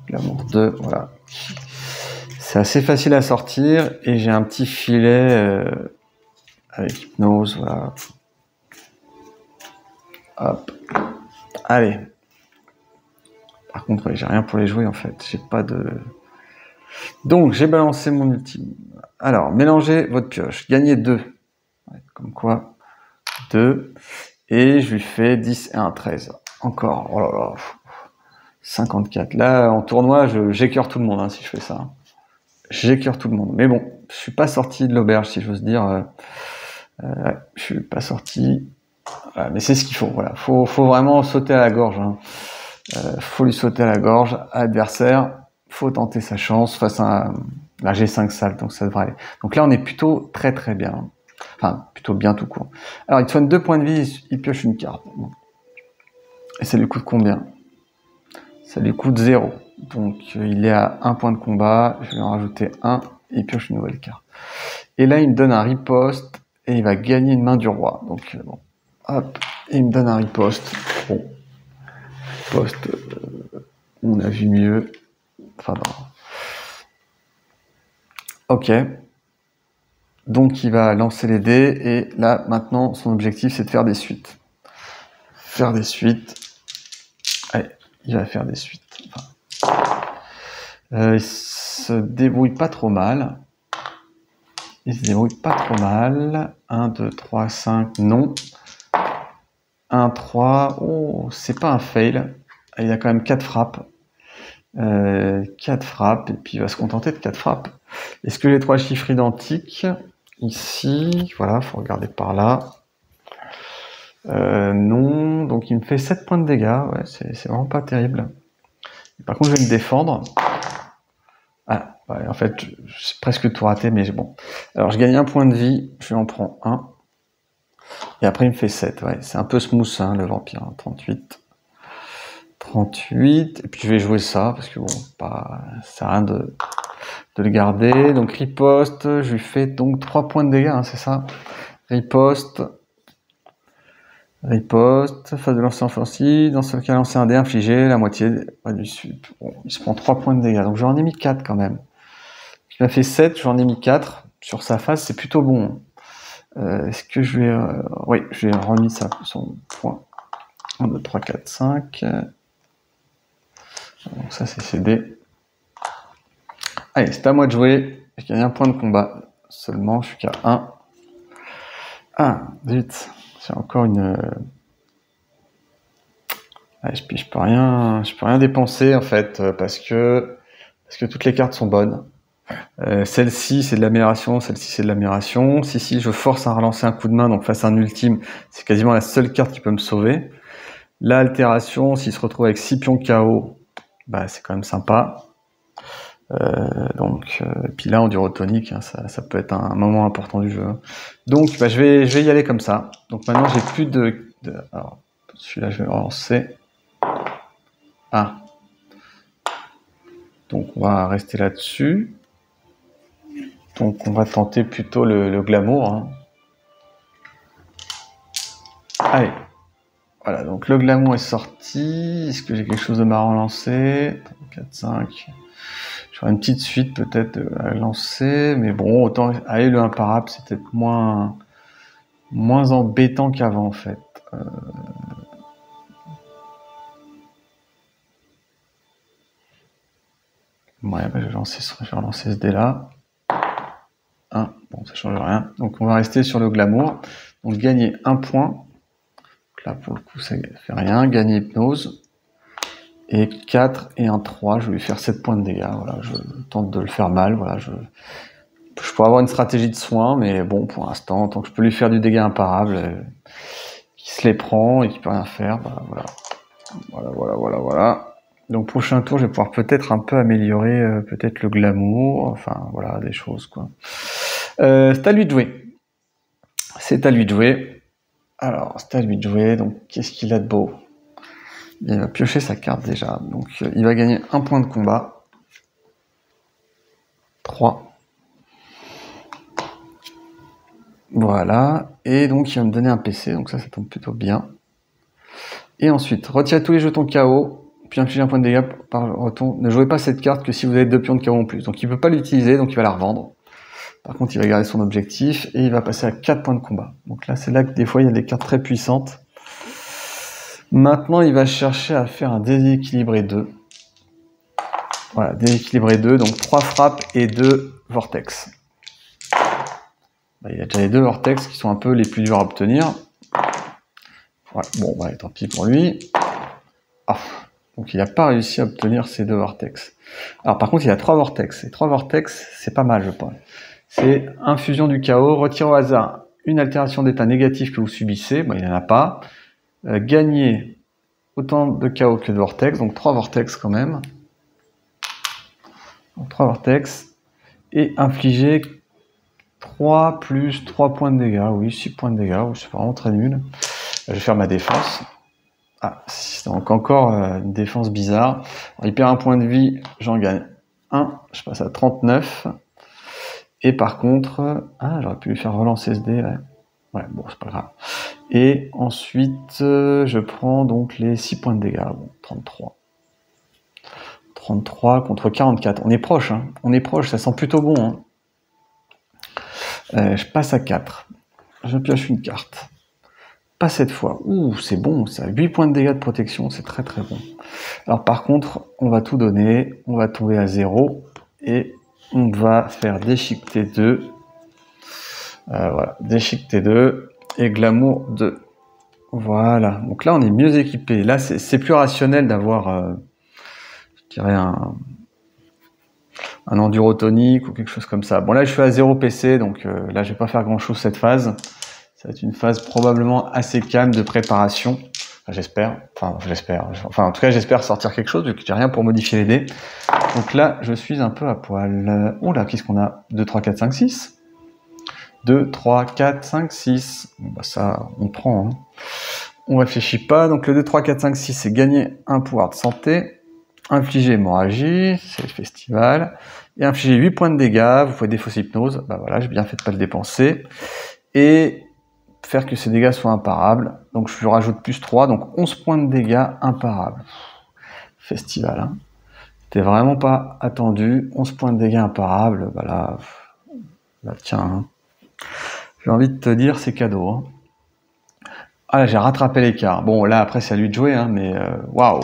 glamour 2, voilà. C'est assez facile à sortir et j'ai un petit filet avec hypnose, voilà. Hop. Allez. Par contre, ouais, j'ai rien pour les jouer en fait. J'ai pas de. Donc, j'ai balancé mon ultime. Alors, mélangez votre pioche. Gagnez 2. Ouais, comme quoi, 2. Et je lui fais 10 et un 13. Encore. Oh là là. 54. Là, en tournoi, j'écœure tout le monde hein, si je fais ça. J'écœure tout le monde. Mais bon, je suis pas sorti de l'auberge, si j'ose dire. Je suis pas sorti. Voilà, mais c'est ce qu'il faut. Voilà, faut vraiment sauter à la gorge. Hein. Faut lui sauter à la gorge. À l'adversaire, faut tenter sa chance face à la G5 sale. Donc ça devrait aller. Donc là, on est plutôt très très bien. Enfin, plutôt bien tout court. Alors, il te soigne 2 points de vie, il pioche une carte. Bon. Et ça lui coûte combien? Ça lui coûte 0. Donc, il est à 1 point de combat. Je vais en rajouter 1 et il pioche une nouvelle carte. Et là, il me donne un riposte et il va gagner une main du roi. Donc, bon. Hop. Et il me donne un riposte. Bon. Riposte. On a vu mieux. Enfin, non. Ok. Donc, il va lancer les dés. Et là, maintenant, son objectif, c'est de faire des suites. Faire des suites. Allez, il va faire des suites. Enfin, il se débrouille pas trop mal. Il se débrouille pas trop mal. 1, 2, 3, 5, non. 1, 3, oh, c'est pas un fail. Il a quand même 4 frappes. 4 frappes, et puis il va se contenter de 4 frappes. Est-ce que les 3 chiffres identiques? Ici, voilà, faut regarder par là. Non, donc il me fait 7 points de dégâts, ouais, c'est vraiment pas terrible. Par contre, je vais me défendre. Ah, ouais, en fait, j'ai presque tout raté, mais bon. Alors, je gagne 1 point de vie, je lui en prends 1. Et après, il me fait 7, ouais. C'est un peu smooth, hein, le vampire, hein, 38. 38, et puis je vais jouer ça, parce que bon, ça sert à rien de le garder. Donc, riposte, je lui fais donc 3 points de dégâts, hein, c'est ça. Riposte, phase de lancer offensif, dans ce cas, lancer un dé infligé, la moitié du sud. Bon, il se prend 3 points de dégâts, donc j'en ai mis 4 quand même. Il m'a fait 7, j'en ai mis 4. Sur sa face, c'est plutôt bon. Est-ce que je vais... oui, je vais remis son point. 1, 2, 3, 4, 5. Donc ça, c'est ses dés. Allez, c'est à moi de jouer. J'ai gagné 1 point de combat. Seulement, je suis qu'à 1. Ah, zut. J'ai encore une... Ouais, je peux rien dépenser, en fait, parce que toutes les cartes sont bonnes. Celle-ci, c'est de l'amélioration. Celle-ci, c'est de l'amélioration. Si je force à relancer un coup de main, donc face à un ultime, c'est quasiment la seule carte qui peut me sauver. L'altération, s'il se retrouve avec 6 pions KO, bah, c'est quand même sympa. Et puis là, en durotonique, hein, ça peut être un moment important du jeu. Donc, bah, je vais y aller comme ça. Donc maintenant, j'ai plus de... Alors, celui-là, je vais le relancer. Ah. Donc, on va rester là-dessus. Donc, on va tenter plutôt le glamour. Hein. Allez. Voilà, donc le glamour est sorti. Est-ce que j'ai quelque chose de marrant à lancer? 4, 5. J'aurais une petite suite peut-être à lancer, mais bon, autant aller le imparable, c'est peut-être moins embêtant qu'avant en fait. Ouais, bah, je vais relancer ce dé-là. Bon, ça change rien. Donc on va rester sur le glamour. Donc gagner 1 point. Donc là, pour le coup, ça fait rien. Gagner hypnose. Et 4 et un 3. Je vais lui faire 7 points de dégâts. Voilà, je tente de le faire mal. Voilà, je pourrais avoir une stratégie de soin, mais bon, pour l'instant, tant que je peux lui faire du dégât imparable, qui se les prend et qui peut rien faire, bah voilà. Voilà. Donc prochain tour, je vais pouvoir peut-être un peu améliorer peut-être le glamour, enfin voilà, des choses quoi. C'est à lui de jouer. C'est à lui de jouer. Alors, c'est à lui de jouer, donc qu'est-ce qu'il a de beau? Il va piocher sa carte déjà, donc il va gagner 1 point de combat. 3. Voilà, et donc il va me donner un PC, donc ça tombe plutôt bien. Et ensuite, retirez tous les jetons KO, puis infligez un point de dégâts par reton. Ne jouez pas cette carte que si vous avez 2 pions de KO en plus. Donc il ne peut pas l'utiliser, donc il va la revendre. Par contre, il va garder son objectif et il va passer à 4 points de combat. Donc là, c'est là que des fois, il y a des cartes très puissantes. Maintenant, il va chercher à faire un déséquilibré 2. Voilà, déséquilibré 2, donc 3 frappes et 2 vortex. Bah, il y a déjà les 2 vortex qui sont un peu les plus durs à obtenir. Voilà, bon, bah, tant pis pour lui. Donc il n'a pas réussi à obtenir ces 2 vortex. Alors par contre, il a 3 vortex. Et 3 vortex, c'est pas mal, je pense. C'est infusion du chaos, retire au hasard une altération d'état négatif que vous subissez. Bon, il n'en a pas. Gagner autant de chaos que de vortex, donc 3 vortex quand même. Donc 3 vortex. Et infliger 3 plus 3 points de dégâts. Oui, 6 points de dégâts. Oui, c'est vraiment très nul. Je vais faire ma défense. Donc encore une défense bizarre. Alors, il perd 1 point de vie, j'en gagne 1. Je passe à 39. Et par contre... j'aurais pu lui faire relancer ce dé. Ouais, bon, c'est pas grave. Et ensuite, je prends donc les 6 points de dégâts. Bon, 33. 33 contre 44. On est proche, hein. On est proche, ça sent plutôt bon. Hein. Je passe à 4. Je pioche une carte. Pas cette fois. Ouh, c'est bon, ça. 8 points de dégâts de protection, c'est très très bon. Alors par contre, on va tout donner. On va tomber à 0. Et on va faire déchiqueter 2. Voilà, déchiqueter 2. Et glamour 2. Voilà. Donc là, on est mieux équipé. Là, c'est plus rationnel d'avoir, je dirais, un enduro tonique ou quelque chose comme ça. Bon, là, je suis à 0 PC, donc là, je vais pas faire grand-chose cette phase. Ça va être une phase probablement assez calme de préparation. Enfin, j'espère. Enfin, en tout cas, j'espère sortir quelque chose, vu que j'ai rien pour modifier les dés. Donc là, je suis un peu à poil. Oh là, qu'est-ce qu'on a? 2, 3, 4, 5, 6. 2, 3, 4, 5, 6. Bon, bah ça, on prend. Hein. On réfléchit pas. Donc le 2, 3, 4, 5, 6, c'est gagner un pouvoir de santé. Infliger hémorragie, c'est le festival. Et infliger 8 points de dégâts. Vous pouvez défausser hypnose. Bah voilà, j'ai bien fait de pas le dépenser. Et faire que ces dégâts soient imparables. Donc je lui rajoute plus 3, donc 11 points de dégâts imparables. Festival, hein. C'était vraiment pas attendu. 11 points de dégâts imparables, bah là tiens. Hein. J'ai envie de te dire, c'est cadeau. Hein. Ah là, j'ai rattrapé l'écart. Bon, là après c'est à lui de jouer, hein, mais waouh.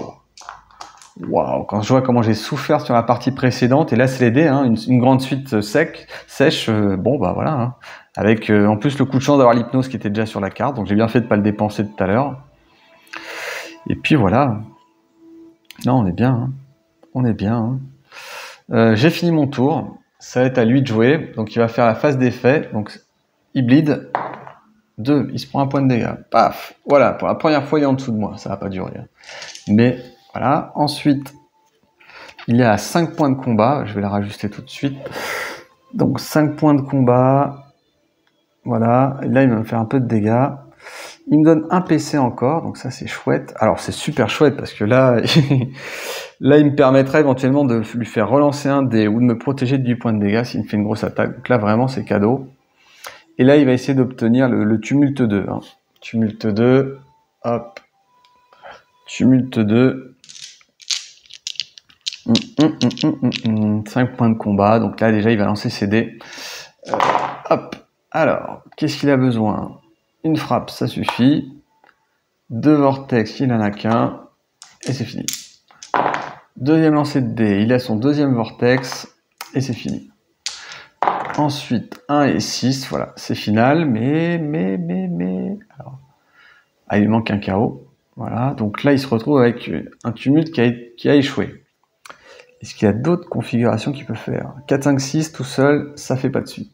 Quand je vois comment j'ai souffert sur la partie précédente, et là c'est les dés, hein, une grande suite sèche, bon bah voilà. Hein. Avec en plus le coup de chance d'avoir l'hypnose qui était déjà sur la carte, donc j'ai bien fait de pas le dépenser tout à l'heure. Et puis voilà. Non, on est bien. Hein. On est bien. Hein. J'ai fini mon tour. Ça va être à lui de jouer. Donc il va faire la phase d'effet. Donc il bleed. 2. Il se prend 1 point de dégâts. Paf. Voilà. Pour la première fois, il est en dessous de moi. Ça va pas durer. Mais voilà. Ensuite, il est à 5 points de combat. Je vais la rajuster tout de suite. Donc 5 points de combat. Voilà, et là il va me faire un peu de dégâts. Il me donne un PC encore, donc ça c'est chouette. Alors c'est super chouette parce que là, là il me permettrait éventuellement de lui faire relancer un dé ou de me protéger de 8 points de dégâts s'il me fait une grosse attaque. Donc là vraiment c'est cadeau. Et là il va essayer d'obtenir le tumulte 2. Hein. Tumulte 2, hop, Tumulte 2. 5 points de combat. Donc là, déjà, il va lancer ses dés. Hop. Alors, qu'est-ce qu'il a besoin? Une frappe, ça suffit. 2 vortex, il en a qu'un. Et c'est fini. Deuxième lancer de dés, il a son deuxième vortex. Et c'est fini. Ensuite, 1 et 6, voilà, c'est final. Mais. Alors, il lui manque un KO. Voilà, donc là, il se retrouve avec un tumulte qui a échoué. Est-ce qu'il y a d'autres configurations qu'il peut faire? 4, 5, 6, tout seul, ça fait pas de suite.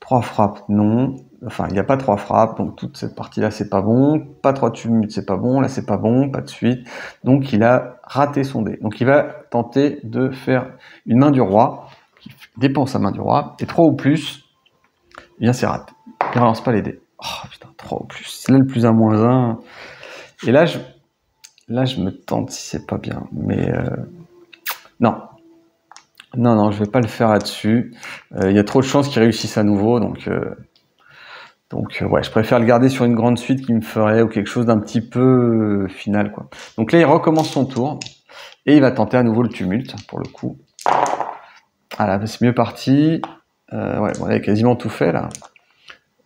3 frappes, non. Enfin, il n'y a pas 3 frappes, donc toute cette partie-là, c'est pas bon. Pas 3 tumultes, c'est pas bon. Là, c'est pas bon, pas de suite. Donc, il a raté son dé. Donc, il va tenter de faire une main du roi, qui dépend sa main du roi, et 3 ou plus, eh bien, c'est raté. Il ne relance pas les dés. Oh, putain, 3 ou plus. C'est là le plus 1, moins 1. Et là, je me tente si c'est pas bien. Mais non, je vais pas le faire là-dessus. Il y a trop de chances qu'il réussisse à nouveau, donc ouais, je préfère le garder sur une grande suite qui me ferait ou quelque chose d'un petit peu final, quoi. Donc là, il recommence son tour et il va tenter à nouveau le tumulte pour le coup. Ah là, c'est mieux parti. Ouais, bon, il a quasiment tout fait là.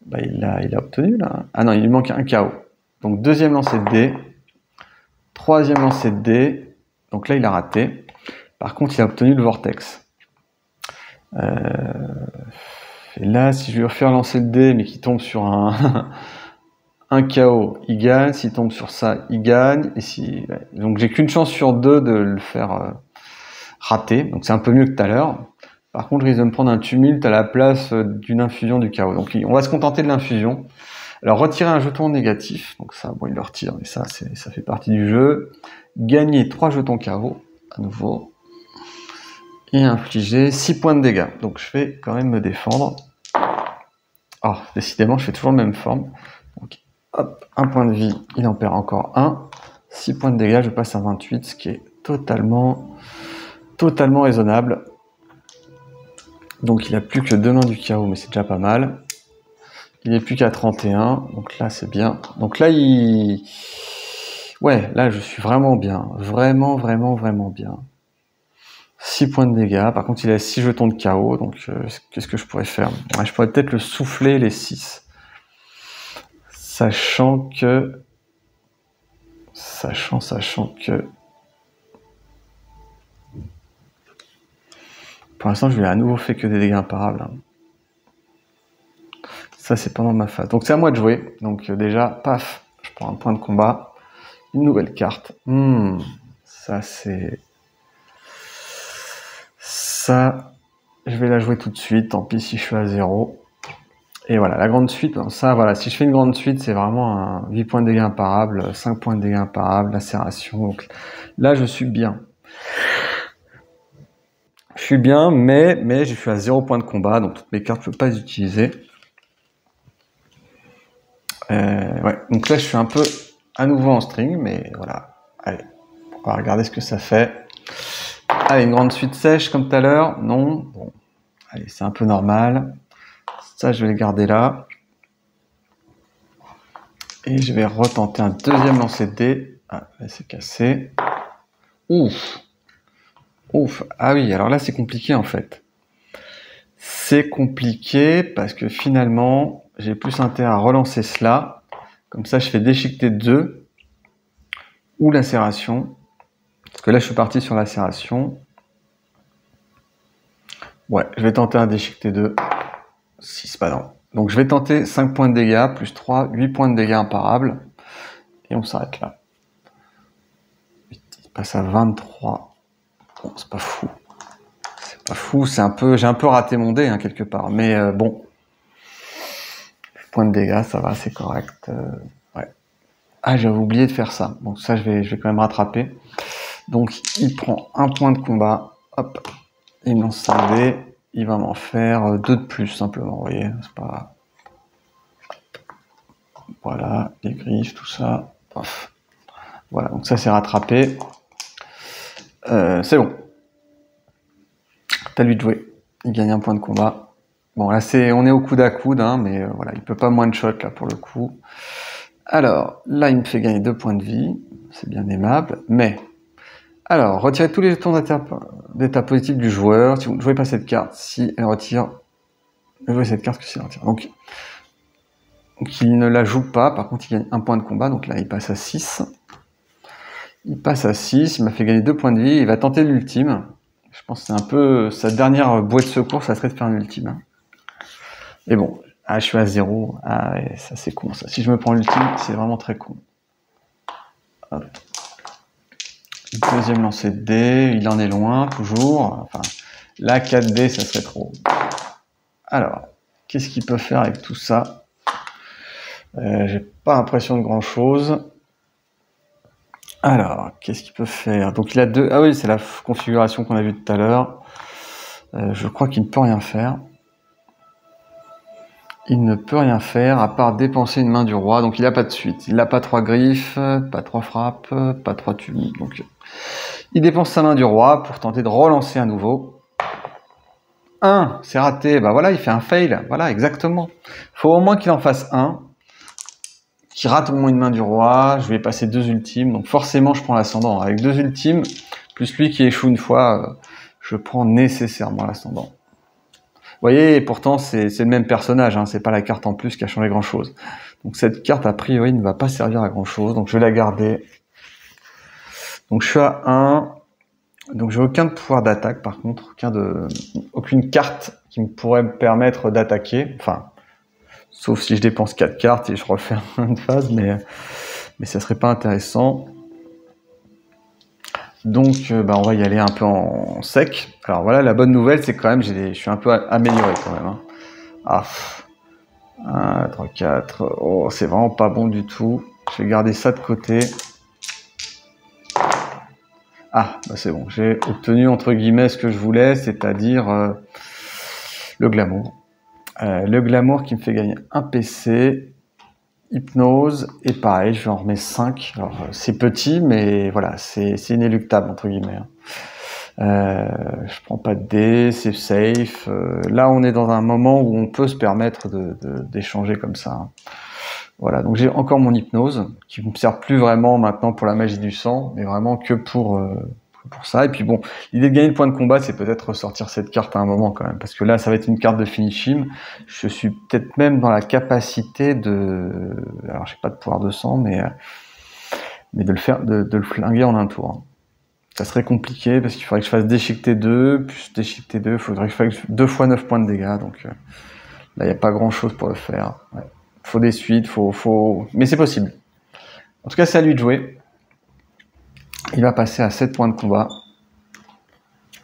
Bah, il a obtenu là. Ah non, il lui manque un KO. Donc deuxième lancer de dés, troisième lancer de dés. Donc là, il a raté. Par contre, il a obtenu le vortex. Et là, si je lui refais lancer le dé, mais qu'il tombe sur un KO, il gagne. S'il tombe sur ça, il gagne. Et si... Donc j'ai qu'une chance sur 2 de le faire rater. Donc c'est un peu mieux que tout à l'heure. Par contre, je risque de me prendre un tumulte à la place d'une infusion du KO. Donc on va se contenter de l'infusion. Alors retirer un jeton négatif. Donc ça, bon, il le retire, mais ça fait partie du jeu. Gagner 3 jetons KO à nouveau. Et infliger 6 points de dégâts. Donc je vais quand même me défendre. Oh, décidément, je fais toujours la même forme. Donc, hop, 1 point de vie, il en perd encore 1. 6 points de dégâts, je passe à 28, ce qui est totalement raisonnable. Donc il n'a plus que 2 mains du KO, mais c'est déjà pas mal. Il n'est plus qu'à 31, donc là c'est bien. Donc là, ouais, là je suis vraiment bien. Vraiment bien. 6 points de dégâts. Par contre, il a 6 jetons de KO. Donc, qu'est-ce que je pourrais faire? Ouais, je pourrais peut-être le souffler, les 6. Sachant que... Pour l'instant, je lui ai à nouveau fait que des dégâts imparables. Hein. Ça, c'est pas dans ma phase. Donc, c'est à moi de jouer. Donc, déjà, paf, je prends un point de combat. Une nouvelle carte. Ça, c'est... Ça, je vais la jouer tout de suite. Tant pis si je suis à 0. Et voilà, la grande suite, ça, voilà, si je fais une grande suite, c'est vraiment un 8 points de dégâts imparables, 5 points de dégâts imparables, lacération. Donc là, je suis bien. Je suis bien, mais je suis à 0 points de combat, donc toutes mes cartes, je ne peux pas les utiliser. Ouais, donc là, je suis un peu à nouveau en string, mais voilà. Allez, on va regarder ce que ça fait. Allez, une grande suite sèche comme tout à l'heure. Non. Bon, allez, c'est un peu normal. Ça, je vais le garder là. Et je vais retenter un deuxième lancer de dés. Ah, là, c'est cassé. Ouf. Ah oui, alors là, c'est compliqué, en fait. C'est compliqué parce que finalement, j'ai plus intérêt à relancer cela. Comme ça, je fais déchiqueter 2 ou lacération. Parce que là, je suis parti sur lacération. Ouais, je vais tenter un déchiqueté 2. 6, pas non. Donc, je vais tenter 5 points de dégâts, plus 3, 8 points de dégâts imparables. Et on s'arrête là. Il passe à 23. Bon, c'est pas fou. C'est pas fou, c'est un peu... J'ai un peu raté mon dé, hein, quelque part. Mais bon. Points de dégâts, ça va, c'est correct. Ouais. Ah, j'avais oublié de faire ça. Donc ça, je vais quand même rattraper. Donc, il prend un point de combat. Hop. Il me lance un dé. Il va m'en faire 2 de plus, simplement. Vous voyez, c'est pas... Voilà, les griffes, tout ça. Ouf. Voilà, donc ça, c'est rattrapé. C'est bon. T'as lui de jouer. Il gagne un point de combat. Bon, là, on est au coude à coude, hein, mais voilà, il peut pas moins de shot, là, pour le coup. Alors, là, il me fait gagner 2 points de vie. c'est bien aimable, mais... Alors, retirez tous les jetons d'état positif du joueur. Si vous ne jouez pas cette carte, si elle retire... Jouez cette carte que si elle retire. Donc, il ne la joue pas, par contre il gagne 1 point de combat, donc là il passe à 6. Il passe à 6, il m'a fait gagner 2 points de vie, il va tenter l'ultime. Je pense que c'est un peu sa dernière bouée de secours, ça serait de faire un ultime. Et bon, je suis à 0, ah ouais, ça c'est con ça. Si je me prends l'ultime, c'est vraiment très con. Hop. Deuxième lancer de dés, il en est loin, toujours. Enfin, là 4D, ça serait trop. Alors, qu'est-ce qu'il peut faire avec tout ça? J'ai pas l'impression de grand chose. Alors, qu'est-ce qu'il peut faire? Donc il a deux... Ah oui, c'est la configuration qu'on a vue tout à l'heure. Je crois qu'il ne peut rien faire. Il ne peut rien faire à part dépenser une main du roi. Donc il n'a pas de suite. Il n'a pas 3 griffes, pas 3 frappes, pas 3 tuniques. Donc il dépense sa main du roi pour tenter de relancer à nouveau. 1, c'est raté. Bah voilà, il fait un fail. Voilà, exactement. Il faut au moins qu'il en fasse un. Qui rate au moins une main du roi, je vais passer 2 ultimes, donc forcément je prends l'ascendant. Avec 2 ultimes, plus lui qui échoue une fois, je prends nécessairement l'ascendant. Vous voyez, pourtant c'est le même personnage, hein, c'est pas la carte en plus qui a changé grand chose. Donc cette carte a priori ne va pas servir à grand chose, donc je vais la garder. Donc je suis à 1, donc j'ai aucun pouvoir d'attaque par contre, aucune carte qui me pourrait me permettre d'attaquer, enfin... Sauf si je dépense 4 cartes et je refais une phase, mais ça serait pas intéressant. Donc, on va y aller un peu en sec. Alors voilà, la bonne nouvelle, c'est quand même, je suis un peu amélioré quand même. Hein. Ah, 1, 3, 4. Oh, c'est vraiment pas bon du tout. Je vais garder ça de côté. Ah, bah c'est bon. J'ai obtenu entre guillemets ce que je voulais, c'est-à-dire le glamour. Le glamour qui me fait gagner un PC, hypnose, et pareil, je lui en remets 5. Alors, c'est petit, mais voilà, c'est inéluctable, entre guillemets. Je prends pas de dés, c'est safe. Là, on est dans un moment où on peut se permettre d'échanger comme ça. Hein. Voilà, donc j'ai encore mon hypnose, qui ne me sert plus vraiment maintenant pour la magie du sang, mais vraiment que pour ça. Et puis bon, l'idée de gagner le point de combat, c'est peut-être ressortir cette carte à un moment quand même, parce que là, ça va être une carte de finishing. Je suis peut-être même dans la capacité alors j'ai pas de pouvoir de sang, mais de le flinguer en un tour. Hein. Ça serait compliqué, parce qu'il faudrait que je fasse déchiqueter 2, plus déchiqueter 2, il faudrait que je fasse 2 fois 9 points de dégâts, donc là, il n'y a pas grand-chose pour le faire. Ouais. Faut des suites, mais c'est possible. En tout cas, c'est à lui de jouer. Il va passer à 7 points de combat.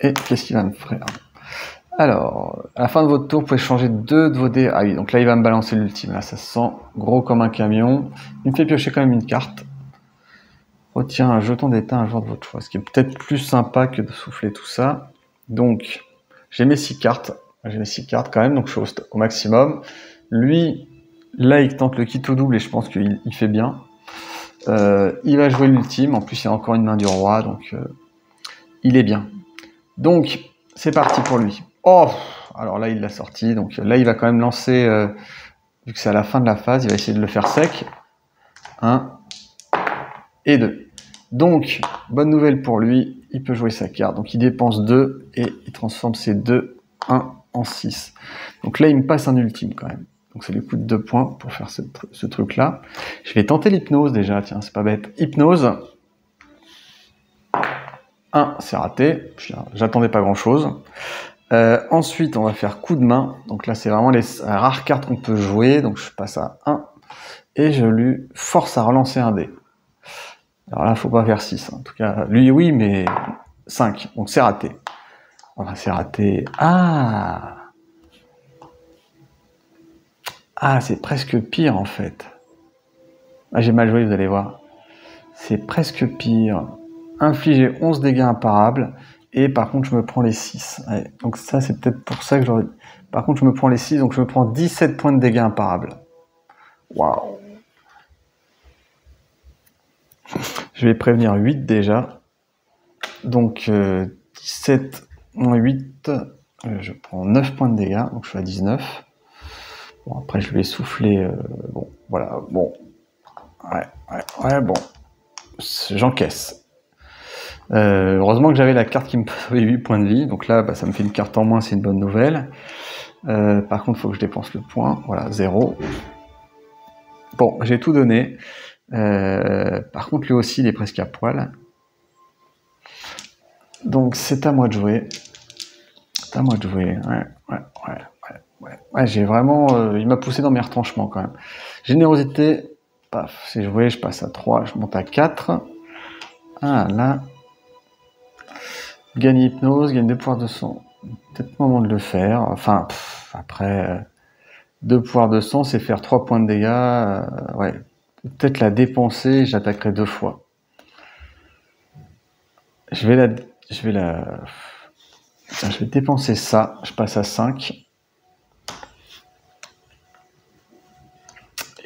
Et qu'est-ce qu'il va me faire? Alors, à la fin de votre tour, vous pouvez changer 2 de vos dés. Ah oui, donc là, il va me balancer l'ultime. Là, ça se sent gros comme un camion. Il me fait piocher quand même une carte. Retirez un jeton d'état à un joueur de votre choix. Ce qui est peut-être plus sympa que de souffler tout ça. Donc, j'ai mes 6 cartes. J'ai mes 6 cartes quand même, donc je suis au maximum. Lui, là, il tente le kit au double et je pense qu'il fait bien. Il va jouer l'ultime, en plus il y a encore une main du roi, donc il est bien. Donc, c'est parti pour lui. Oh, alors là il l'a sorti, donc là il va quand même lancer, vu que c'est à la fin de la phase, il va essayer de le faire sec. 1 et 2. Donc, bonne nouvelle pour lui, il peut jouer sa carte. Donc il dépense 2 et il transforme ses 2, 1 en 6. Donc là il me passe un ultime quand même. Donc ça lui coûte 2 points pour faire ce truc-là. Je vais tenter l'hypnose déjà, tiens, c'est pas bête. Hypnose. 1, c'est raté. J'attendais pas grand-chose. Ensuite, on va faire coup de main. Donc là, c'est vraiment les rares cartes qu'on peut jouer. Donc je passe à 1. Et je lui force à relancer un dé. Alors là, faut pas faire 6. Hein. En tout cas, lui, oui, mais 5. Donc c'est raté. Enfin, c'est raté. Ah, c'est presque pire en fait. Ah, j'ai mal joué, vous allez voir. C'est presque pire. Infliger 11 dégâts imparables. Et par contre, je me prends les 6. Ouais, donc ça, c'est peut-être pour ça que j'aurais... Par contre, je me prends les 6, donc je me prends 17 points de dégâts imparables. Waouh. Je vais prévenir 8 déjà. Donc 17 moins 8, je prends 9 points de dégâts, donc je suis à 19. Bon, après, je vais souffler. Bon, voilà, bon. Ouais, bon. j'encaisse. Heureusement que j'avais la carte qui me donnait 8 points de vie, donc là bah, ça me fait une carte en moins, c'est une bonne nouvelle. Par contre il faut que je dépense le point, voilà, 0. Bon, j'ai tout donné. Par contre lui aussi il est presque à poil. Donc c'est à moi de jouer. C'est à moi de jouer, ouais, j'ai vraiment... il m'a poussé dans mes retranchements quand même. Générosité, paf, c'est joué, je passe à 3, je monte à 4. Ah là... Gagne hypnose, gagne 2 pouvoirs de sang. Peut-être moment de le faire. Enfin, après, 2 pouvoirs de sang, c'est faire 3 points de dégâts. Ouais, peut-être la dépenser, j'attaquerai 2 fois. Je vais dépenser ça, je passe à 5.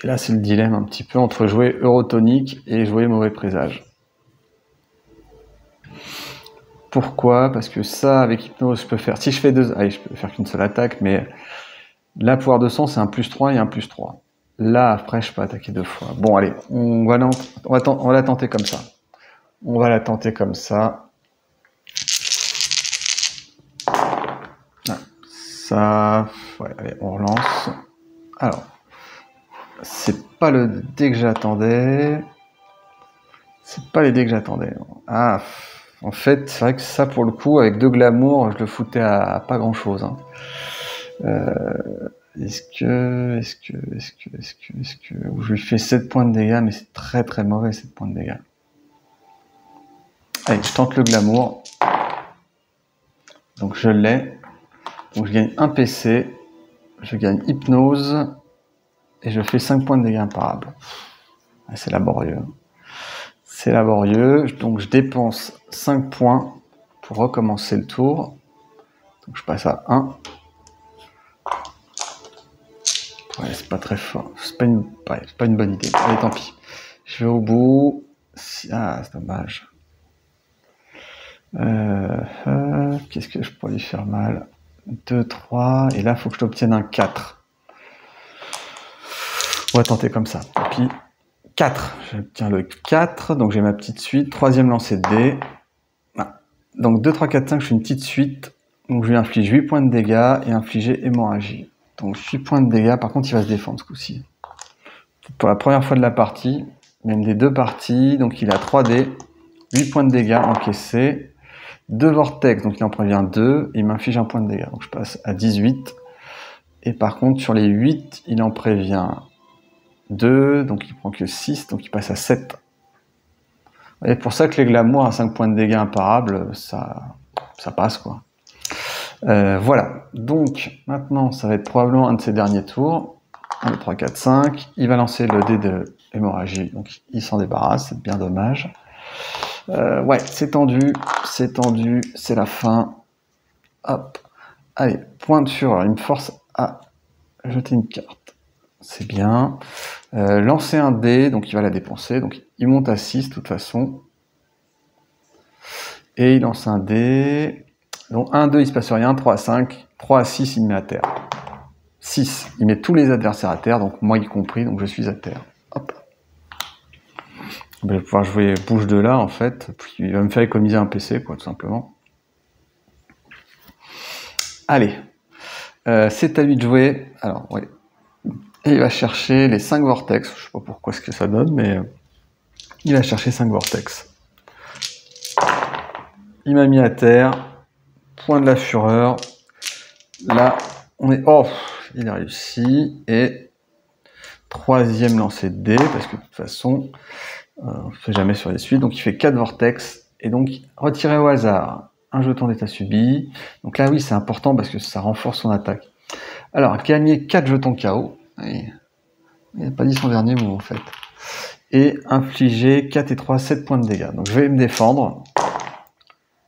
Et là, c'est le dilemme un petit peu entre jouer Eurotonique et jouer Mauvais Présage. Pourquoi? Parce que ça, avec Hypnose, je peux faire... Si je fais 2... Allez, je peux faire qu'une seule attaque, mais... Là, pouvoir de sang, c'est un +3 et un +3. Là, après, je peux attaquer 2 fois. Bon, allez, on va la tenter comme ça. On va la tenter comme ça. Ça... Ouais, allez, on relance. Alors... C'est pas le dé que j'attendais. C'est pas les dés que j'attendais. Ah... En fait, c'est vrai que ça, pour le coup, avec 2 glamour, je le foutais à pas grand-chose. Hein. Est-ce que... Je lui fais 7 points de dégâts, mais c'est très très mauvais, 7 points de dégâts. Allez, je tente le glamour. Donc je l'ai. Donc je gagne un PC. Je gagne hypnose. Et je fais 5 points de dégâts imparables. C'est laborieux. C'est laborieux. Donc je dépense 5 points pour recommencer le tour. Donc je passe à 1. Ouais, c'est pas très fort. C'est pas une bonne idée. Allez, tant pis. Je vais au bout. Ah, c'est dommage. Qu'est-ce que je pourrais lui faire mal? 2, 3. Et là, il faut que je t'obtienne un 4. On va tenter comme ça. Et puis, 4. J'obtiens le 4. Donc, j'ai ma petite suite. Troisième lancer de dés. Ah. Donc, 2, 3, 4, 5, je fais une petite suite. Donc, je lui inflige 8 points de dégâts et infliger hémorragie. Donc 8 points de dégâts, par contre il va se défendre ce coup-ci. Pour la première fois de la partie, même des 2 parties, donc il a 3 dés, 8 points de dégâts encaissés, 2 vortex, donc il en prévient 2, et il m'inflige 1 point de dégâts. Donc je passe à 18, et par contre sur les 8, il en prévient 2, donc il prend que 6, donc il passe à 7. Et pour ça que les glamours à 5 points de dégâts imparables, ça passe quoi. Voilà, donc maintenant ça va être probablement un de ses derniers tours. 1, 2, 3, 4, 5. Il va lancer le dé de hémorragie, donc il s'en débarrasse, c'est bien dommage. Ouais, c'est tendu, c'est la fin. Hop, allez, point de fureur, il me force à jeter une carte. C'est bien. Lancer un dé, donc il va la dépenser, donc il monte à 6 de toute façon. Et il lance un dé... Donc 1, 2, il se passe rien, 3 à 5, 3 à 6, il me met à terre. 6, il met tous les adversaires à terre, donc moi y compris, donc je suis à terre. Hop. Je vais pouvoir jouer bouge de là, en fait, puis il va me faire économiser un PC, quoi, tout simplement. Allez, c'est à lui de jouer. Alors, ouais. Et il va chercher les 5 vortex, je sais pas pourquoi ce que ça donne, mais il a cherché 5 vortex. Il m'a mis à terre. Point de la fureur. Là, on est... Oh, il a réussi. Et troisième lancer de dés, parce que de toute façon, on ne fait jamais sur les suites. Donc il fait 4 vortex. Et donc, retirer au hasard un jeton d'état subi. Donc là, oui, c'est important parce que ça renforce son attaque. Alors, gagner 4 jetons KO. Il n'a pas dit son dernier mot, en fait. Et infliger 4 et 3, 7 points de dégâts. Donc je vais me défendre.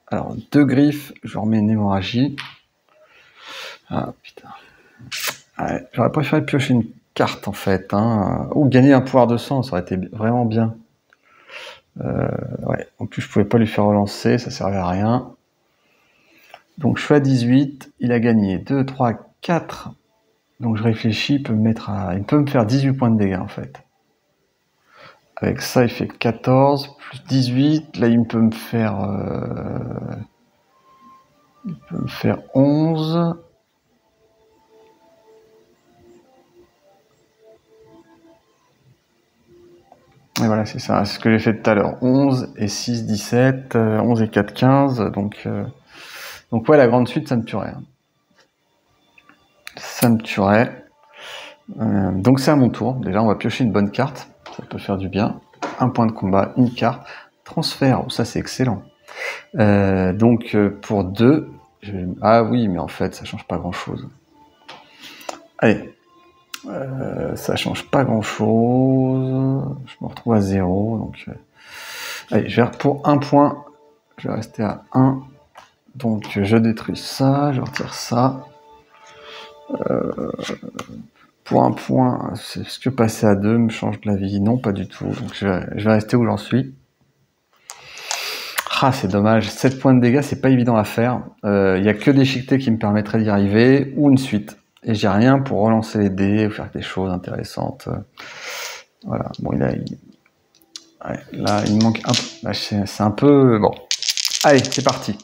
Alors, 2 griffes, je remets une hémorragie. Ah, putain. Ouais, j'aurais préféré piocher une carte, en fait. Hein. Ou gagner un pouvoir de sang, ça aurait été vraiment bien. Ouais. En plus, je pouvais pas lui faire relancer, ça servait à rien. Donc, je suis à 18. Il a gagné 2, 3, 4. Donc, je réfléchis, il peut me faire 18 points de dégâts, en fait. Avec ça, il fait 14, plus 18. Là, il peut me faire 11. Et voilà, c'est ça, c'est ce que j'ai fait tout à l'heure. 11 et 6, 17, 11 et 4, 15. Donc ouais, la grande suite, ça me tuerait. Ça me tuerait. Donc c'est à mon tour. Déjà, on va piocher une bonne carte. Ça peut faire du bien. Un point de combat, une carte. Transfert, oh, ça c'est excellent. Donc pour 2, ah oui, mais en fait, ça change pas grand-chose. Allez. Ça change pas grand chose. Je me retrouve à 0. Donc, allez, pour 1 point, je vais rester à 1. Donc, je détruis ça, je retire ça. Pour 1 point, est-ce que passer à 2 me change de la vie? Non, pas du tout. Donc, je vais rester où j'en suis. Ah, c'est dommage. 7 points de dégâts, c'est pas évident à faire. Il n'y a que déchiqueté qui me permettrait d'y arriver, ou une suite. Et j'ai rien pour relancer les dés ou faire des choses intéressantes. Voilà. Bon, ouais, là, il me manque un peu. C'est un peu... Bon. Allez, c'est parti.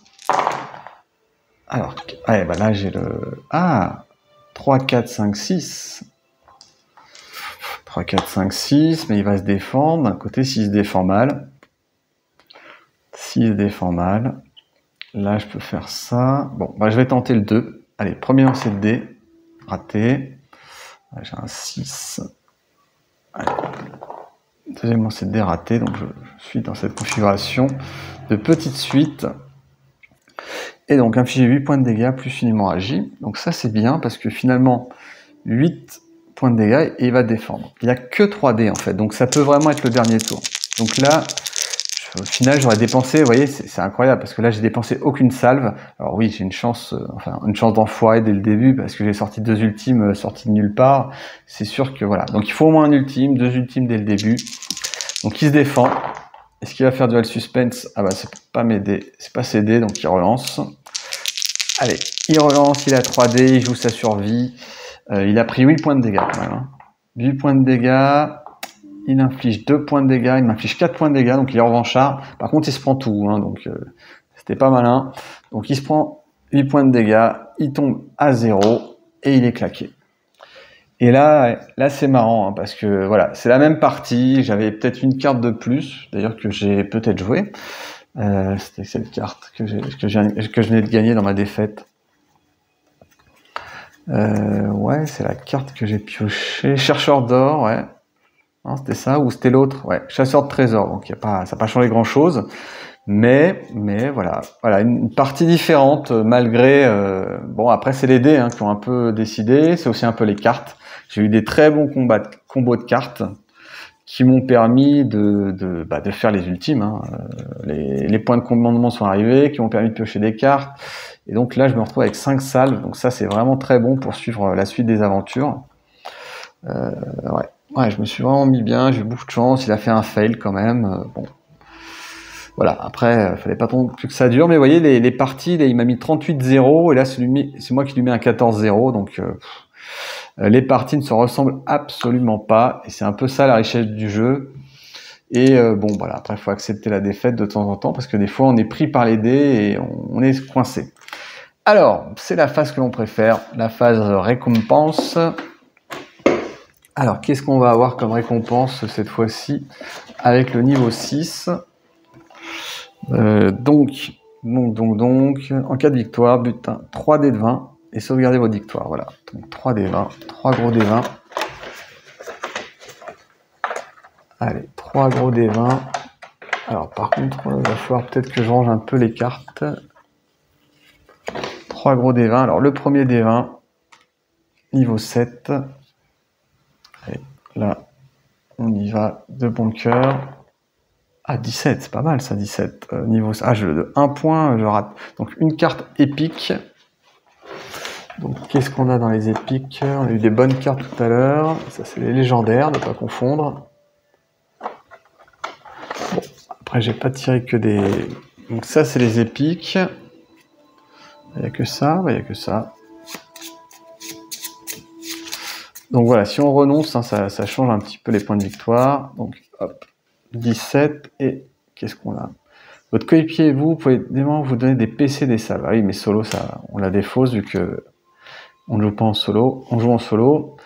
Alors, allez, bah là, j'ai le... Ah 3, 4, 5, 6. 3, 4, 5, 6. Mais il va se défendre. D'un côté, s'il se défend mal. S'il se défend mal. Là, je peux faire ça. Bon, bah, je vais tenter le 2. Allez, premier lancer de dés. Raté. J'ai un 6. Allez. Deuxième lancer de dés raté, donc je suis dans cette configuration de petite suite. Et donc infliger 8 points de dégâts plus une hémorragie. Donc ça c'est bien parce que finalement 8 points de dégâts et il va défendre. Il n'y a que 3 dés en fait, donc ça peut vraiment être le dernier tour. Donc là, au final j'aurais dépensé, vous voyez, c'est incroyable parce que là j'ai dépensé aucune salve. Alors oui, j'ai une chance d'enfoirer dès le début parce que j'ai sorti 2 ultimes sortis de nulle part. C'est sûr que voilà, donc il faut au moins un ultime, 2 ultimes dès le début. Donc il se défend. Est-ce qu'il va faire duel suspense? Ah bah c'est pas m'aider, c'est pas s'aider, donc il relance. Allez, il relance, il a 3D, il joue sa survie. Il a pris 8 points de dégâts quand même. Hein. 8 points de dégâts, il inflige 2 points de dégâts, il m'inflige 4 points de dégâts, donc il est revanchard. Par contre il se prend tout, hein, donc c'était pas malin. Donc il se prend 8 points de dégâts, il tombe à 0 et il est claqué. Et là c'est marrant hein, parce que voilà, c'est la même partie. J'avais peut-être une carte de plus, d'ailleurs que j'ai peut-être joué. C'était cette carte que je venais de gagner dans ma défaite. Ouais, c'est la carte que j'ai piochée. Chercheur d'or, ouais. Non, c'était ça ou c'était l'autre? Ouais, chasseur de trésors. Donc ça n'a pas changé grand-chose. Mais voilà, une partie différente malgré. Bon, après c'est les dés hein, qui ont un peu décidé. C'est aussi un peu les cartes. J'ai eu des très bons combos de cartes qui m'ont permis de faire les ultimes. Hein. Les points de commandement sont arrivés, qui m'ont permis de piocher des cartes. Et donc là, je me retrouve avec 5 salves. Donc ça, c'est vraiment très bon pour suivre la suite des aventures. Ouais, je me suis vraiment mis bien. J'ai eu beaucoup de chance. Il a fait un fail quand même. Bon. Voilà, après, fallait pas trop que ça dure. Mais vous voyez, les parties, là, il m'a mis 38-0. Et là, c'est moi qui lui mets un 14-0. Donc... les parties ne se ressemblent absolument pas et c'est un peu ça la richesse du jeu. Et bon voilà, après il faut accepter la défaite de temps en temps parce que des fois on est pris par les dés et on est coincé. Alors, c'est la phase que l'on préfère, la phase récompense. Alors, qu'est-ce qu'on va avoir comme récompense cette fois-ci avec le niveau 6 donc, en cas de victoire, butin 3 dés de 20 et sauvegardez votre victoire. Voilà, donc 3 dés 20, 3 gros dés 20. Allez, 3 gros dés 20. Alors, par contre, il va falloir peut-être que je range un peu les cartes. 3 gros dés 20. Alors, le premier dés 20, niveau 7. Allez, là, on y va de bon cœur. Ah, 17, c'est pas mal ça, 17. Niveau... Ah, de 1 point, je rate. Donc, une carte épique. Donc, qu'est-ce qu'on a dans les épiques? On a eu des bonnes cartes tout à l'heure. Ça, c'est les légendaires, ne pas confondre. Bon, après, j'ai pas tiré que des... Donc, ça, c'est les épiques. Il n'y a que ça, il n'y a que ça. Donc, voilà, si on renonce, hein, ça change un petit peu les points de victoire. Donc, hop, 17 et qu'est-ce qu'on a? Votre coéquipier et vous pouvez vous donner des PC, des salves. Ah oui, mais solo, ça, on la défausse vu que on ne joue pas en solo. On joue en solo.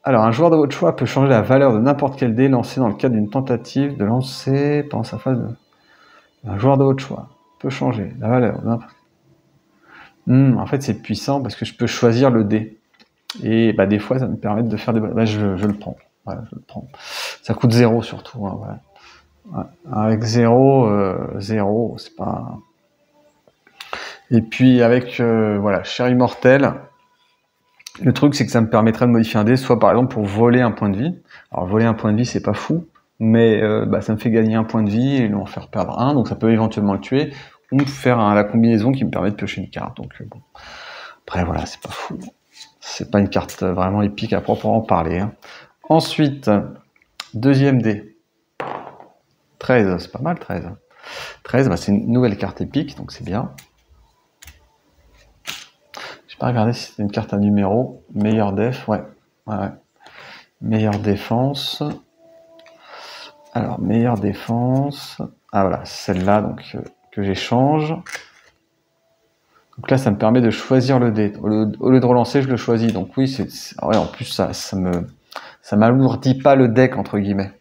Alors, un joueur de votre choix peut changer la valeur de n'importe quel dé lancé dans le cadre d'une tentative de lancer pendant sa phase de... Un joueur de votre choix peut changer la valeur de n'importe... en fait, c'est puissant parce que je peux choisir le dé. Et bah, des fois, ça me permet de faire des... Bah, je le prends. Voilà, je le prends. Ça coûte 0 surtout. Hein, voilà. Ouais. Avec 0, c'est pas... Et puis avec, voilà, Cher Immortel, le truc, c'est que ça me permettrait de modifier un dé, soit par exemple pour voler un point de vie. Alors, voler un point de vie, c'est pas fou, mais bah, ça me fait gagner un point de vie et lui en faire perdre un, donc ça peut éventuellement le tuer, ou faire la combinaison qui me permet de piocher une carte. Donc, bon. Après, voilà, c'est pas fou. C'est pas une carte vraiment épique à proprement parler. Hein. Ensuite, deuxième dé. 13, c'est pas mal, 13. 13, bah, c'est une nouvelle carte épique, donc c'est bien. J'ai pas regardé si c'était une carte à numéro. Meilleur def, ouais. Meilleure défense. Alors, meilleure défense. Ah voilà, celle-là donc que j'échange. Donc là, ça me permet de choisir le dé. Au lieu de relancer, je le choisis. Donc oui, ouais, en plus ça m'alourdit pas le deck entre guillemets.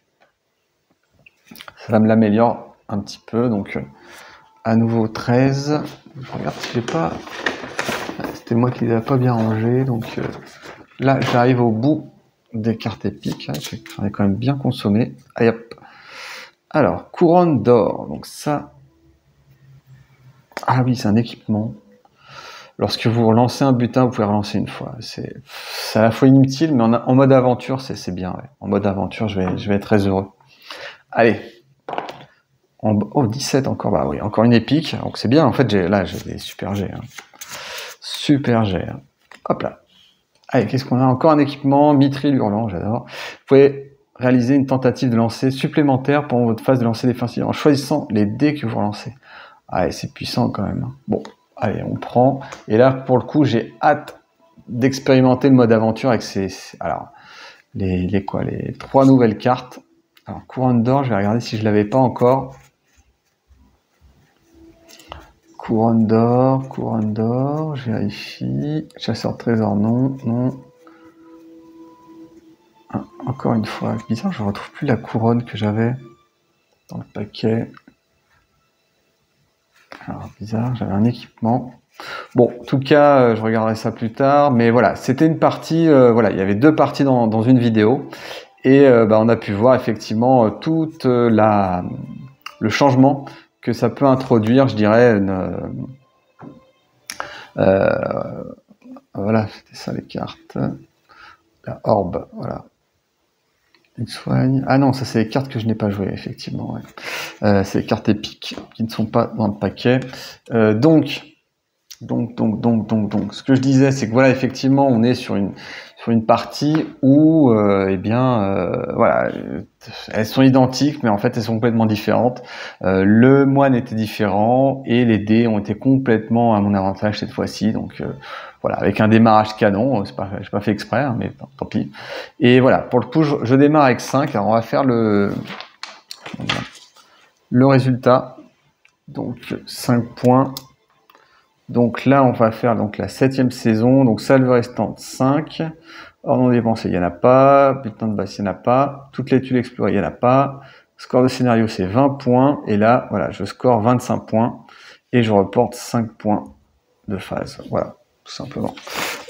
Ça me l'améliore un petit peu. Donc à nouveau 13. Je regarde si j'ai pas. C'était moi qui les avais pas bien rangés. Donc là, j'arrive au bout des cartes épiques. J'en ai quand même bien consommé. Allez hop. Alors, couronne d'or. Donc ça. Ah oui, c'est un équipement. Lorsque vous relancez un butin, vous pouvez relancer une fois. C'est à la fois inutile, mais en mode aventure, c'est bien. Ouais. En mode aventure, je vais être très heureux. Allez. Oh, 17 encore. Bah oui, encore une épique. Donc c'est bien. En fait, j'ai des super G. Hein. Super G. Hein. Hop là. Allez, qu'est-ce qu'on a? Encore un équipement. Mithril hurlant, j'adore. Vous pouvez réaliser une tentative de lancer supplémentaire pendant votre phase de lancer défensive en choisissant les dés que vous relancez. Allez, c'est puissant quand même. Bon. Allez, on prend. Et là, pour le coup, j'ai hâte d'expérimenter le mode aventure avec alors, les 3 nouvelles cartes. Alors, couronne d'or, je vais regarder si je l'avais pas encore. Couronne d'or, je vérifie. Chasseur de trésor, non. Encore une fois, bizarre, je ne retrouve plus la couronne que j'avais dans le paquet. Alors, bizarre, j'avais un équipement. Bon, en tout cas, je regarderai ça plus tard. Mais voilà, c'était une partie, voilà, il y avait 2 parties dans une vidéo. Et on a pu voir effectivement tout le changement que ça peut introduire, je dirais. Voilà, c'était ça les cartes. La orbe, voilà. Une soigne. Ah non, ça c'est les cartes que je n'ai pas jouées, effectivement. Ouais. C'est les cartes épiques qui ne sont pas dans le paquet. Donc, ce que je disais, c'est que voilà, effectivement, on est sur une partie où, voilà, elles sont identiques, mais en fait, elles sont complètement différentes. Le moine était différent et les dés ont été complètement à mon avantage cette fois-ci. Donc, voilà, avec un démarrage canon, j'ai pas fait exprès, hein, mais tant pis. Et voilà, pour le coup, je démarre avec 5. Alors, on va faire le résultat. Donc, 5 points. Donc là, on va faire donc la 7e saison. Donc salve restante 5. Hors non dépensé, il n'y en a pas. Bulletin de base, il n'y en a pas. Toutes les tuiles explorées, il n'y en a pas. Score de scénario, c'est 20 points. Et là, voilà, je score 25 points. Et je reporte 5 points de phase. Voilà, tout simplement.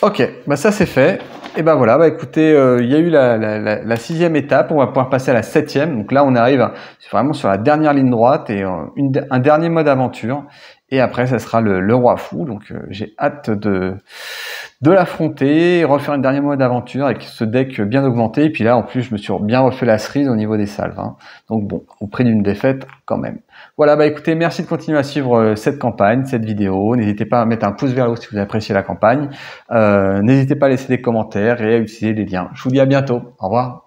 Ok, bah ça c'est fait. Et ben voilà, bah écoutez, il y a eu la 6e étape. On va pouvoir passer à la 7e. Donc là, on arrive vraiment sur la dernière ligne droite et un dernier mode aventure. Et après, ça sera le roi fou. Donc, j'ai hâte de l'affronter, refaire une dernière mode d'aventure avec ce deck bien augmenté. Et puis là, en plus, je me suis bien refait la cerise au niveau des salves. Hein. Donc bon, au prix d'une défaite quand même. Voilà, bah écoutez, merci de continuer à suivre cette campagne, cette vidéo. N'hésitez pas à mettre un pouce vers le haut si vous appréciez la campagne. N'hésitez pas à laisser des commentaires et à utiliser les liens. Je vous dis à bientôt. Au revoir.